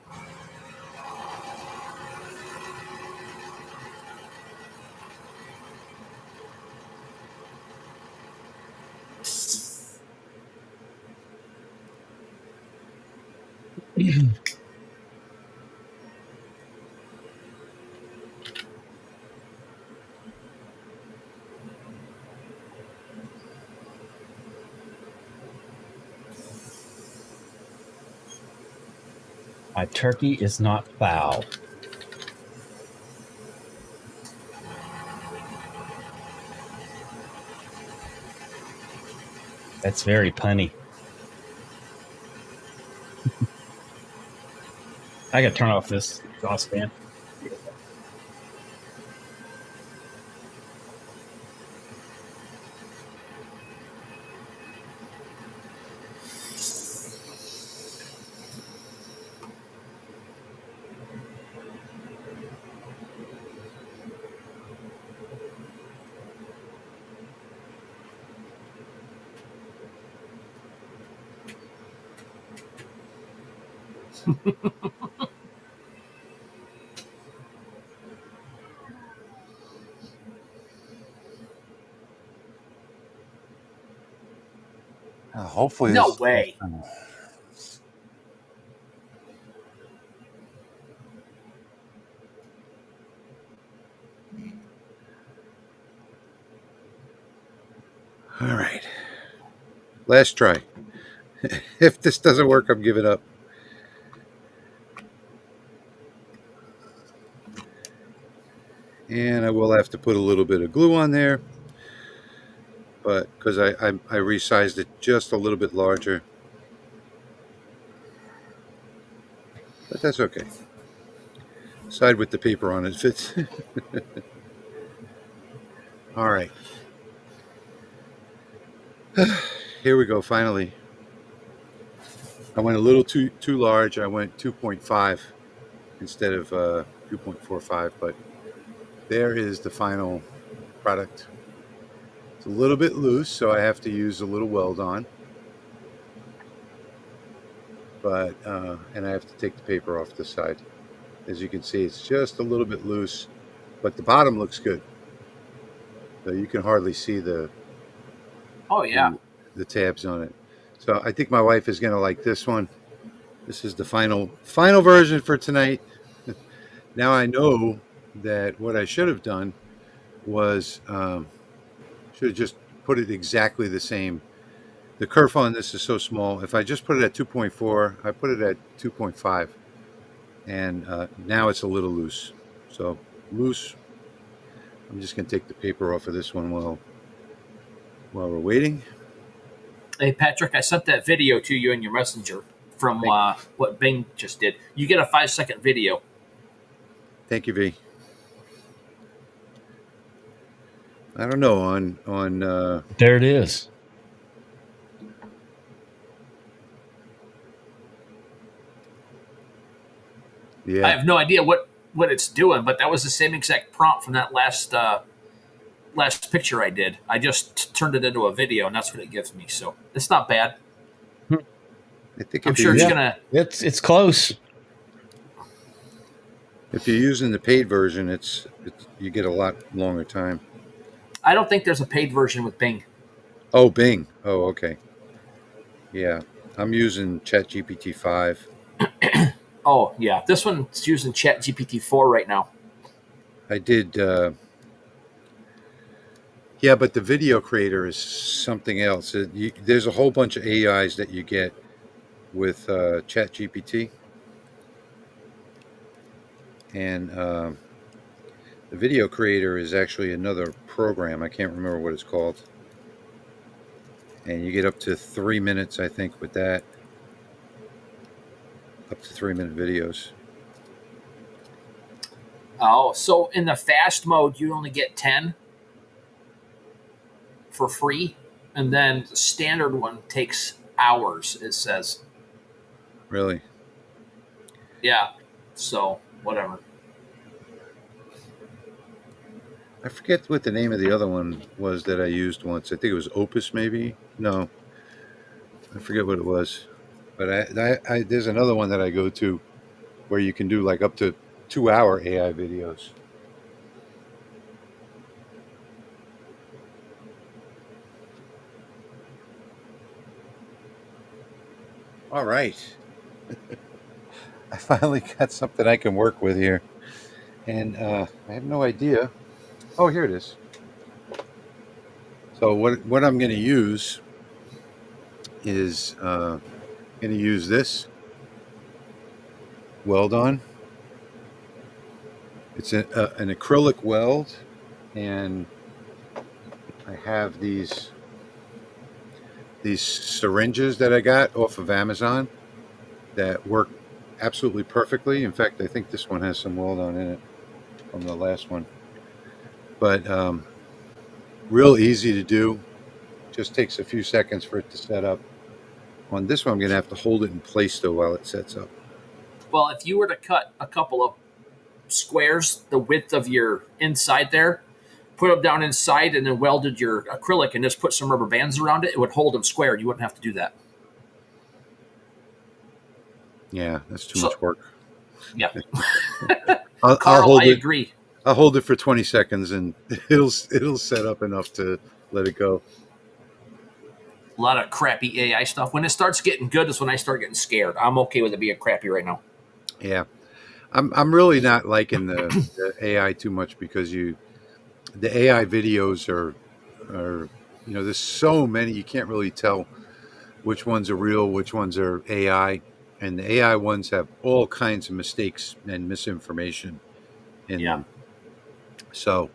My turkey is not foul. That's very punny. I gotta turn off this exhaust fan. Hopefully, no way. All right. Last try. If this doesn't work, I'm giving up. And I will have to put a little bit of glue on there, but because I resized it just a little bit larger. but that's okay. Side with the paper on it fits. All right. Here we go, finally. I went a little too large. I went 2.5 instead of 2.45, but there is the final product. It's a little bit loose, so I have to use a little weld on. But and I have to take the paper off the side. As you can see, it's just a little bit loose, but the bottom looks good. So you can hardly see the the tabs on it. So I think my wife is going to like this one. This is the final version for tonight. Now I know that what I should have done was should have just put it exactly the same. The kerf on this is so small. If I just put it at 2.4, I put it at 2.5, and now it's a little loose. So loose. I'm just going to take the paper off of this one while we're waiting. Hey, Patrick, I sent that video to you in your messenger from what Bing just did. You get a 5-second video. Thank you, V. I don't know on there it is. Yeah. I have no idea what it's doing, but that was the same exact prompt from that last picture I did. I just turned it into a video, and that's what it gives me. So it's not bad. I think I'm sure it's gonna. It's close. If you're using the paid version, it's you get a lot longer time. I don't think there's a paid version with Bing. Oh, Bing. Oh, okay. Yeah, I'm using ChatGPT 5. Oh, yeah. This one's using ChatGPT 4 right now. I did. Yeah, but the video creator is something else. There's a whole bunch of AIs that you get with ChatGPT. And the video creator is actually another program. I can't remember what it's called. And you get up to 3 minutes, I think, with that. Up to 3-minute videos. Oh, so in the fast mode, you only get 10 for free, and then the standard one takes hours, it says. Really? Yeah. So, whatever. I forget what the name of the other one was that I used once. I think it was Opus, maybe? No. I forget what it was. But I there's another one that I go to where you can do like up to 2-hour AI videos. All right. I finally got something I can work with here. And I have no idea. Oh, here it is. So what I'm going to use is going to use this weld on. It's an acrylic weld, and I have these syringes that I got off of Amazon that work absolutely perfectly. In fact, I think this one has some weld on in it from the last one. But real easy to do. Just takes a few seconds for it to set up. On this one, I'm going to have to hold it in place, though, while it sets up. Well, if you were to cut a couple of squares the width of your inside there, put them down inside, and then welded your acrylic and just put some rubber bands around it, it would hold them square. You wouldn't have to do that. Yeah, that's too much work. Yeah. I'll hold it. Agree. I'll hold it for 20 seconds, and it'll set up enough to let it go. A lot of crappy AI stuff. When it starts getting good is when I start getting scared. I'm okay with it being crappy right now. Yeah. I'm really not liking the AI too much because the AI videos are there's so many you can't really tell which ones are real, which ones are AI, and the AI ones have all kinds of mistakes and misinformation in them. So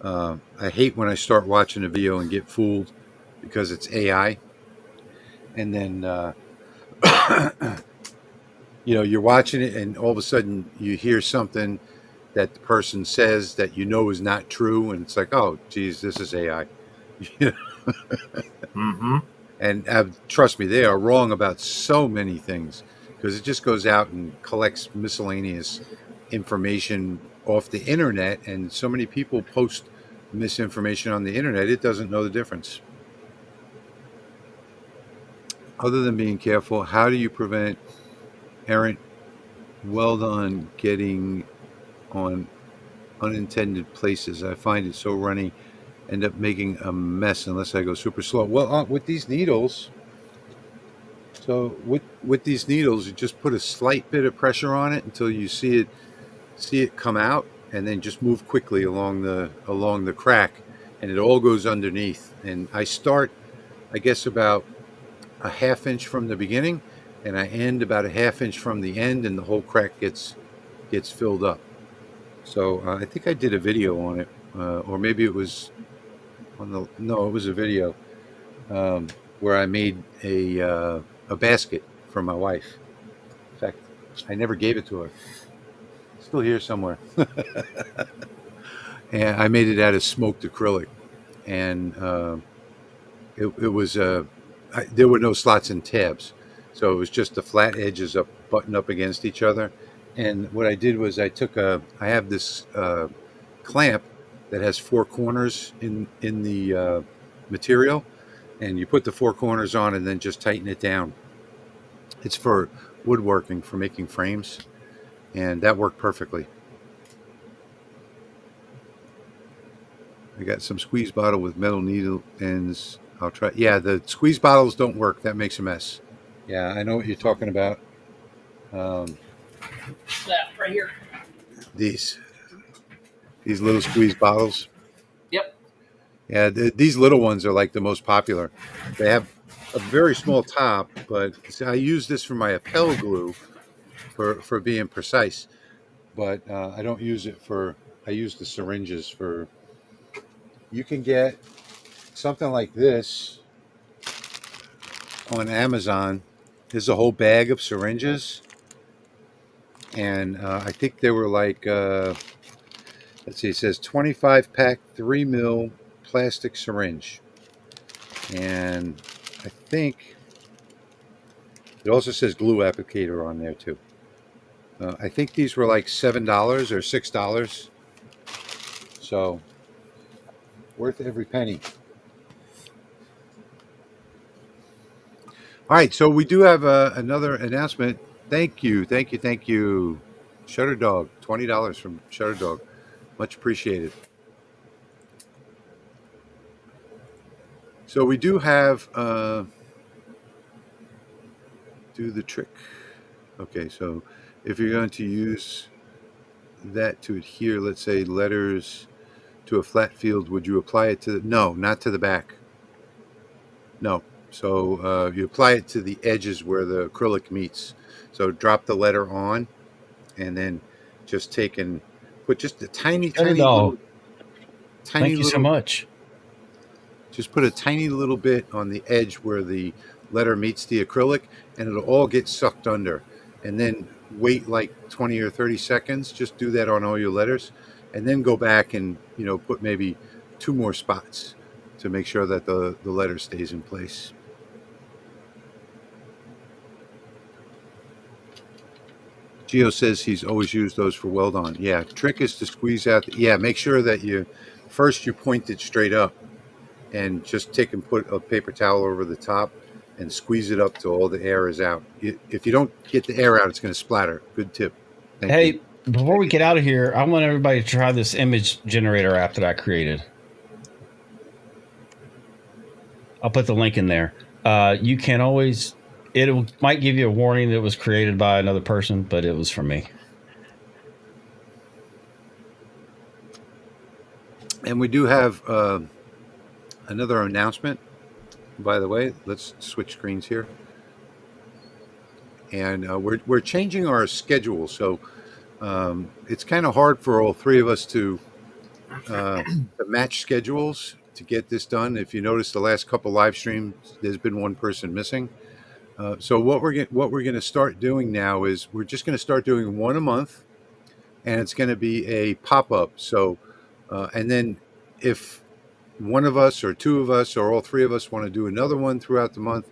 I hate when I start watching a video and get fooled because it's AI. And then, you're watching it and all of a sudden you hear something that the person says that is not true, and it's like, oh geez, this is AI. Mm-hmm. And trust me, they are wrong about so many things, because it just goes out and collects miscellaneous information off the internet, and so many people post misinformation on the internet, it doesn't know the difference. Other than being careful, how do you prevent errant weld on getting on unintended places? I find it so runny, end up making a mess unless I go super slow. Well, with these needles, with these needles, you just put a slight bit of pressure on it until you see it come out, and then just move quickly along the crack, and it all goes underneath. And I start, I guess, about a half inch from the beginning, and I end about a half inch from the end, and the whole crack gets filled up. So I think I did a video on it, or maybe it was no, it was a video, where I made a basket for my wife. In fact, I never gave it to her. It's still here somewhere. And I made it out of smoked acrylic, and it was there were no slots and tabs, so it was just the flat edges buttoned up against each other. And what I did was I have this clamp that has four corners in the material, and you put the four corners on and then just tighten it down. It's for woodworking, for making frames, and that worked perfectly. I got some squeeze bottle with metal needle ends. I'll try. Yeah, the squeeze bottles don't work. That makes a mess. Yeah, I know what you're talking about. That right here. These little squeeze bottles. Yep. Yeah, these little ones are like the most popular. They have a very small top, but see, I use this for my Appel glue for being precise. But I don't use it for. I use the syringes for. You can get something like this on Amazon. There's a whole bag of syringes, and I think they were like, let's see, it says 25 pack 3 mil plastic syringe, and I think it also says glue applicator on there too. I think these were like $7 or $6, so worth every penny. All right, so we do have another announcement. Thank you. Shutter Dog, $20 from Shutter Dog. Much appreciated. So we do have do the trick. Okay, so if you're going to use that to adhere, let's say letters to a flat field, would you apply it to no, not to the back. No. So you apply it to the edges where the acrylic meets. So drop the letter on, and then just take and put just a tiny little, thank you so much. Just put a tiny little bit on the edge where the letter meets the acrylic, and it'll all get sucked under. And then wait like 20 or 30 seconds. Just do that on all your letters, and then go back and put maybe 2 more spots to make sure that the letter stays in place. Geo says he's always used those for weld on. Yeah, trick is to squeeze out. Make sure that you point it straight up, and just take and put a paper towel over the top and squeeze it up till all the air is out. If you don't get the air out, it's going to splatter. Good tip. Thank you. Before we get out of here, I want everybody to try this image generator app that I created. I'll put the link in there. You can always... It might give you a warning that it was created by another person, but it was from me. And we do have another announcement, by the way. Let's switch screens here. And we're changing our schedule, so it's kind of hard for all three of us to match schedules to get this done. If you notice the last couple live streams, there's been one person missing. So what we're going to start doing now is we're just going to start doing one a month, and it's going to be a pop up. So, and then if one of us or two of us or all three of us want to do another one throughout the month,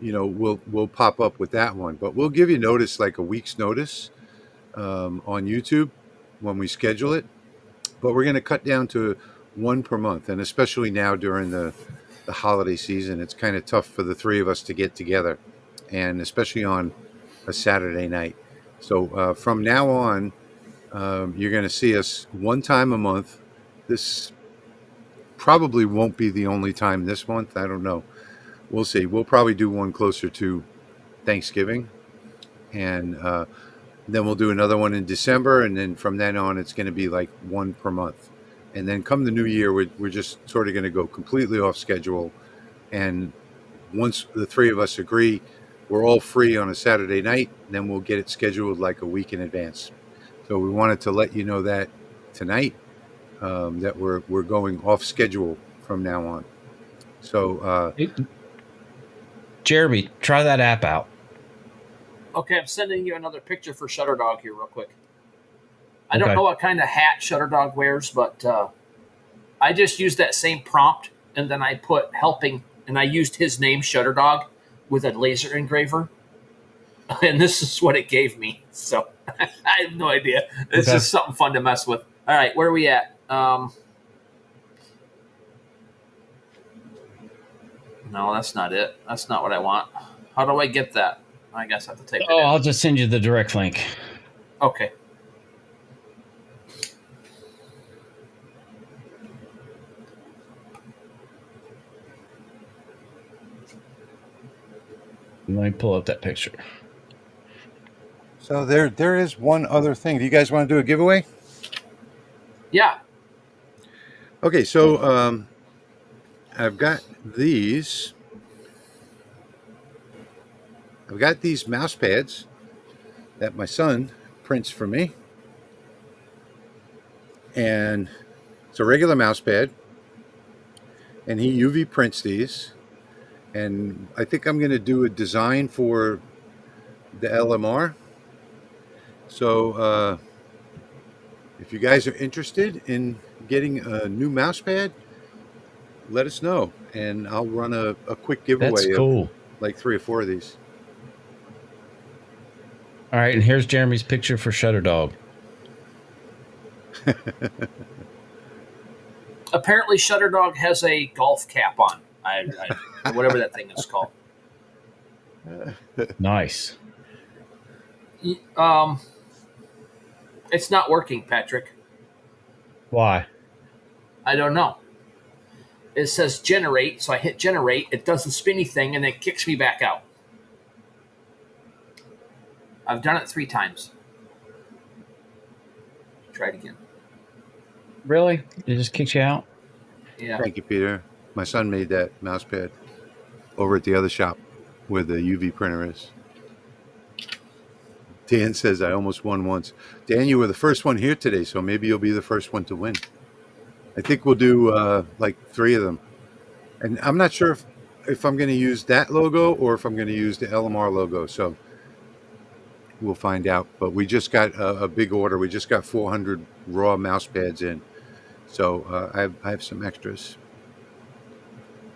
we'll pop up with that one. But we'll give you notice, like a week's notice, on YouTube when we schedule it. But we're going to cut down to one per month, and especially now during the holiday season, it's kind of tough for the three of us to get together, and especially on a Saturday night. So from now on, you're going to see us one time a month. This probably won't be the only time this month. I don't know. We'll see. We'll probably do one closer to Thanksgiving, and then we'll do another one in December, and then from then on, it's going to be like one per month. And then come the new year, we're just sort of going to go completely off schedule. And once the three of us agree, we're all free on a Saturday night, then we'll get it scheduled like a week in advance. So we wanted to let you know that tonight, that we're going off schedule from now on. So, Jeremy, try that app out. Okay, I'm sending you another picture for Shutterdog here real quick. I don't know what kind of hat Shutterdog wears, but I just used that same prompt, and then I put helping, and I used his name, Shutterdog, with a laser engraver. And this is what it gave me. So I have no idea. It's just something fun to mess with. All right, where are we at? No, that's not it. That's not what I want. How do I get that? I guess I have to type it in. I'll just send you the direct link. Okay. Let me pull up that picture. So there is one other thing. Do you guys want to do a giveaway? Yeah. Okay, so I've got these. I've got these mouse pads that my son prints for me. And it's a regular mouse pad. And he UV prints these. And I think I'm going to do a design for the LMR. So if you guys are interested in getting a new mouse pad, let us know. And I'll run a quick giveaway. That's cool. Of like 3 or 4 of these. All right, and here's Jeremy's picture for Shutterdog. Apparently, Shutterdog has a golf cap on. Whatever that thing is called. Nice. It's not working, Patrick. Why? I don't know. It says generate, so I hit generate. It does the spinny thing, and then it kicks me back out. I've done it 3 times. Try it again. Really? It just kicks you out? Yeah. Thank you, Peter. My son made that mouse pad over at the other shop where the UV printer is. Dan says I almost won once. Dan, you were the first one here today, so maybe you'll be the first one to win. I think we'll do like 3 of them. And I'm not sure if I'm going to use that logo or if I'm going to use the LMR logo. So we'll find out. But we just got a big order. We just got 400 raw mouse pads in. So I have some extras.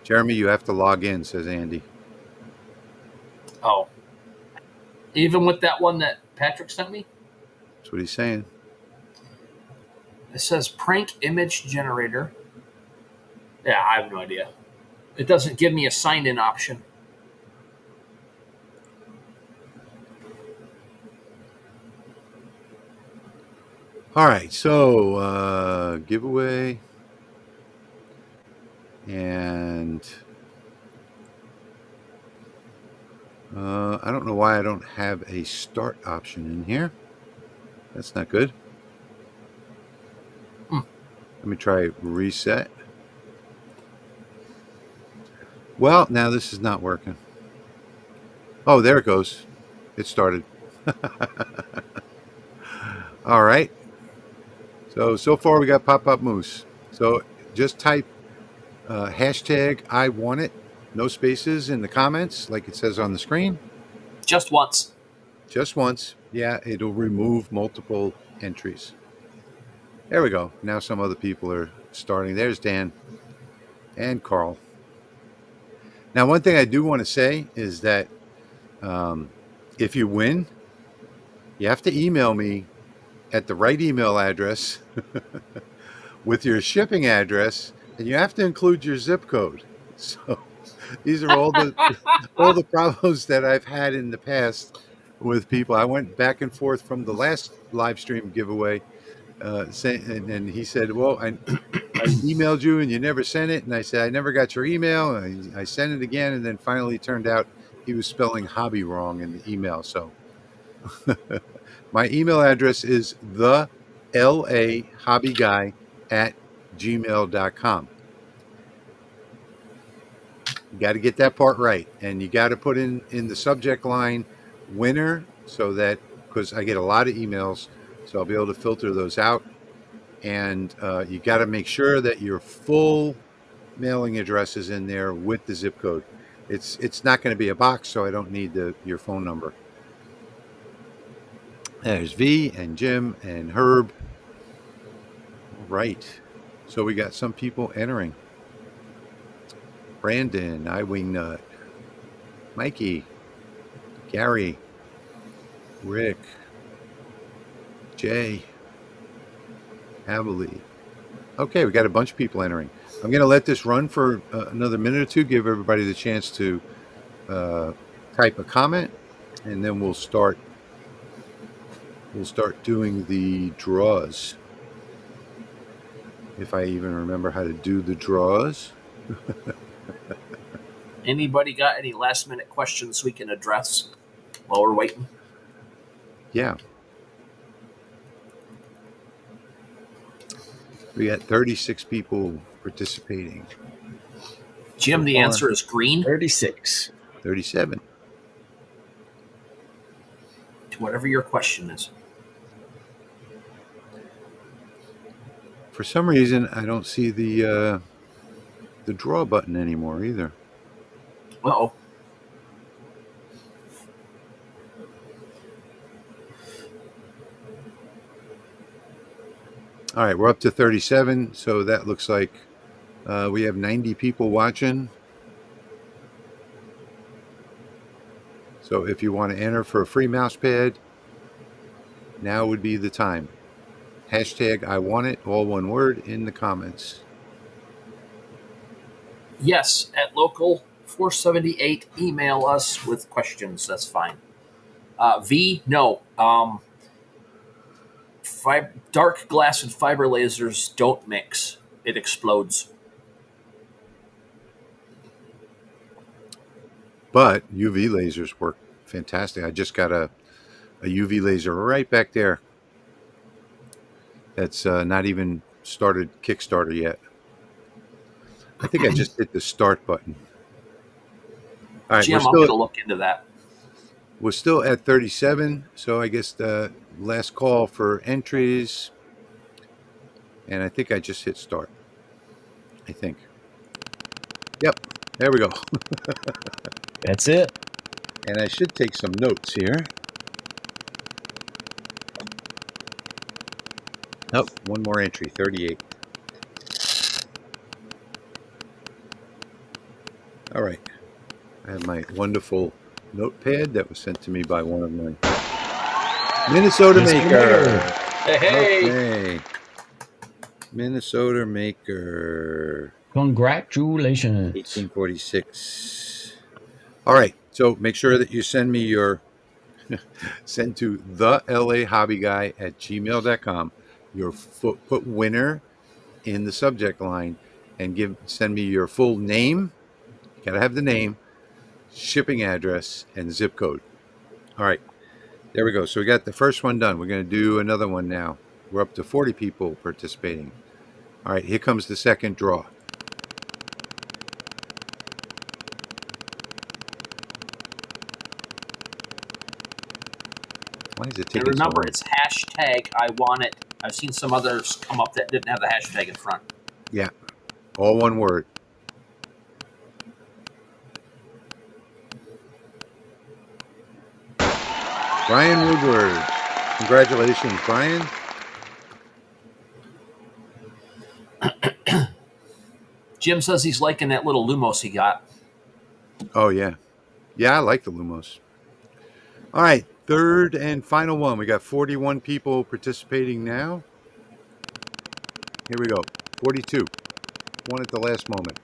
Jeremy, you have to log in, says Andy. Oh. Even with that one that Patrick sent me? That's what he's saying. It says prank image generator. Yeah, I have no idea. It doesn't give me a sign-in option. All right, so giveaway. And I don't know why I don't have a start option in here. That's not good. Let me try reset. Well, now this is not working. Oh, there it goes. It started. All right. So far we got Pop Up Moose. So just type hashtag I want it No spaces in the comments like it says on the screen. Just once. Just once. Yeah, it'll remove multiple entries. There we go. Now some other people are starting. There's Dan and Carl. Now, one thing I do want to say is that if you win, you have to email me at the right email address with your shipping address, and you have to include your zip code. So these are all the problems that I've had in the past with people. I went back and forth from the last live stream giveaway, and he said, "Well, I emailed you and you never sent it," and I said, "I never got your email." And I sent it again, and then finally it turned out he was spelling hobby wrong in the email. So my email address is the lahobbyguy@gmail.com. You got to get that part right, and you got to put in the subject line winner, so that, because I get a lot of emails, so I'll be able to filter those out. And you got to make sure that your full mailing address is in there with the zip code. It's not going to be a box, so I don't need your phone number. There's V and Jim and Herb. All right, so we got some people entering. Brandon, iWingnut, Mikey, Gary, Rick, Jay, Abilene. Okay, we got a bunch of people entering. I'm going to let this run for another minute or two, give everybody the chance to type a comment, and then we'll start doing the draws. If I even remember how to do the draws. Anybody got any last minute questions we can address while we're waiting? Yeah. We got 36 people participating. Jim, the answer is green. 36. 37. To whatever your question is. For some reason, I don't see the draw button anymore either. Uh-oh. All right, we're up to 37, so that looks like we have 90 people watching. So if you want to enter for a free mouse pad, now would be the time. Hashtag I want it, all one word, in the comments. Yes, at local 478, email us with questions. That's fine. V, no. Dark glass and fiber lasers don't mix. It explodes. But UV lasers work fantastic. I just got a UV laser right back there. That's not even started Kickstarter yet. I think I just hit the start button. All right, Jim, I'm going to look into that. We're still at 37, so I guess the last call for entries. And I think I just hit start. I think. Yep, there we go. That's it. And I should take some notes here. Oh, one more entry, 38. All right. I have my wonderful notepad that was sent to me by one of my Minnesota maker. Hey. Okay. Minnesota maker. Congratulations. 1846. All right. So make sure that you send me your send to the lahobbyguy@gmail.com your put winner in the subject line and send me your full name. You gotta have the name, shipping address, and zip code. All right, there we go. So we got the first one done. We're going to do another one now. We're up to 40 people participating. All right, here comes the second draw. Why is it taking And remember, so long? it's hashtag I want it. I've seen some others come up that didn't have the hashtag in front. Yeah, all one word. Brian Woodward. Congratulations, Brian. Jim says he's liking that little Lumos he got. Oh, yeah. Yeah, I like the Lumos. All right, third and final one. We got 41 people participating now. Here we go. 42. One at the last moment.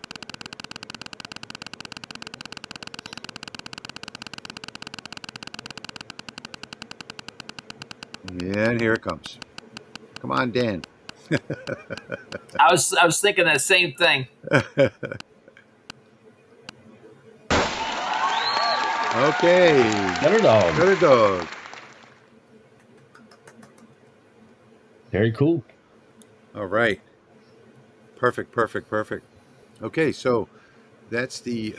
Yeah, and here it comes. Come on, Dan. I was thinking that same thing. Okay. Gutter dog. Gutter dog. Very cool. All right. Perfect. Okay, so that's the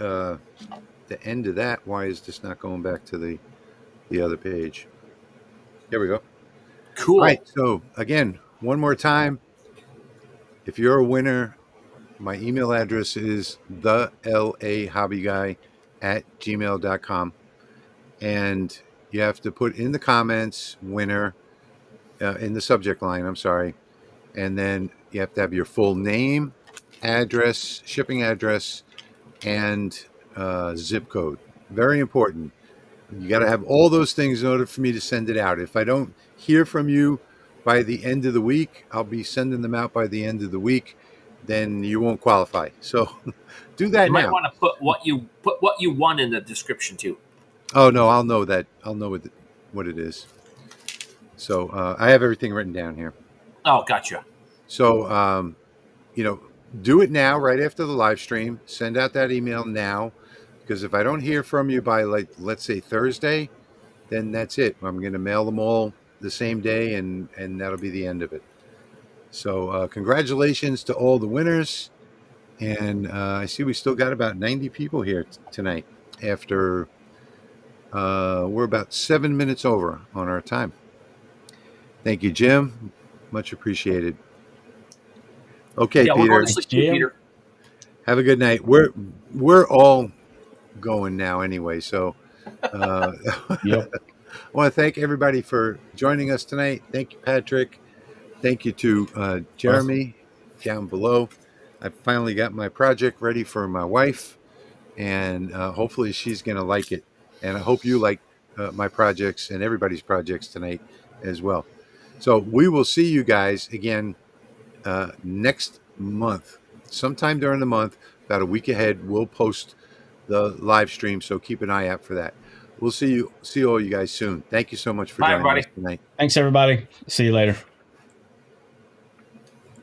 end of that. Why is this not going back to the other page? Here we go. Cool. All right. So again, one more time. If you're a winner, my email address is thelahobbyguy@gmail.com. And you have to put in the comments winner in the subject line. I'm sorry. And then you have to have your full name, address, shipping address, and zip code. Very important. You got to have all those things in order for me to send it out. If I don't hear from you by the end of the week, I'll be sending them out by the end of the week. Then you won't qualify. So do that You now. might want to put what you won in the description too. Oh no, I'll know that. I'll know what it is. So I have everything written down here. Oh, gotcha. So do it now, right after the live stream. Send out that email now, because if I don't hear from you by, like, let's say Thursday, then that's it. I'm going to mail them all the same day, and that'll be the end of it. So congratulations to all the winners. And I see we still got about 90 people here tonight after we're about 7 minutes over on our time. Thank you, Jim. Much appreciated. Okay, Yeah, Peter. we're going to sleep too, Jim. Peter. Have a good night. We're all going now anyway. So Yep. I want to thank everybody for joining us tonight. Thank you, Patrick. Thank you to Jeremy down below. I finally got my project ready for my wife, and hopefully she's going to like it. And I hope you like my projects and everybody's projects tonight as well. So we will see you guys again next month. Sometime during the month, about a week ahead, we'll post the live stream. So keep an eye out for that. We'll see all you guys soon. Thank you so much for joining us tonight. Thanks, everybody. See you later.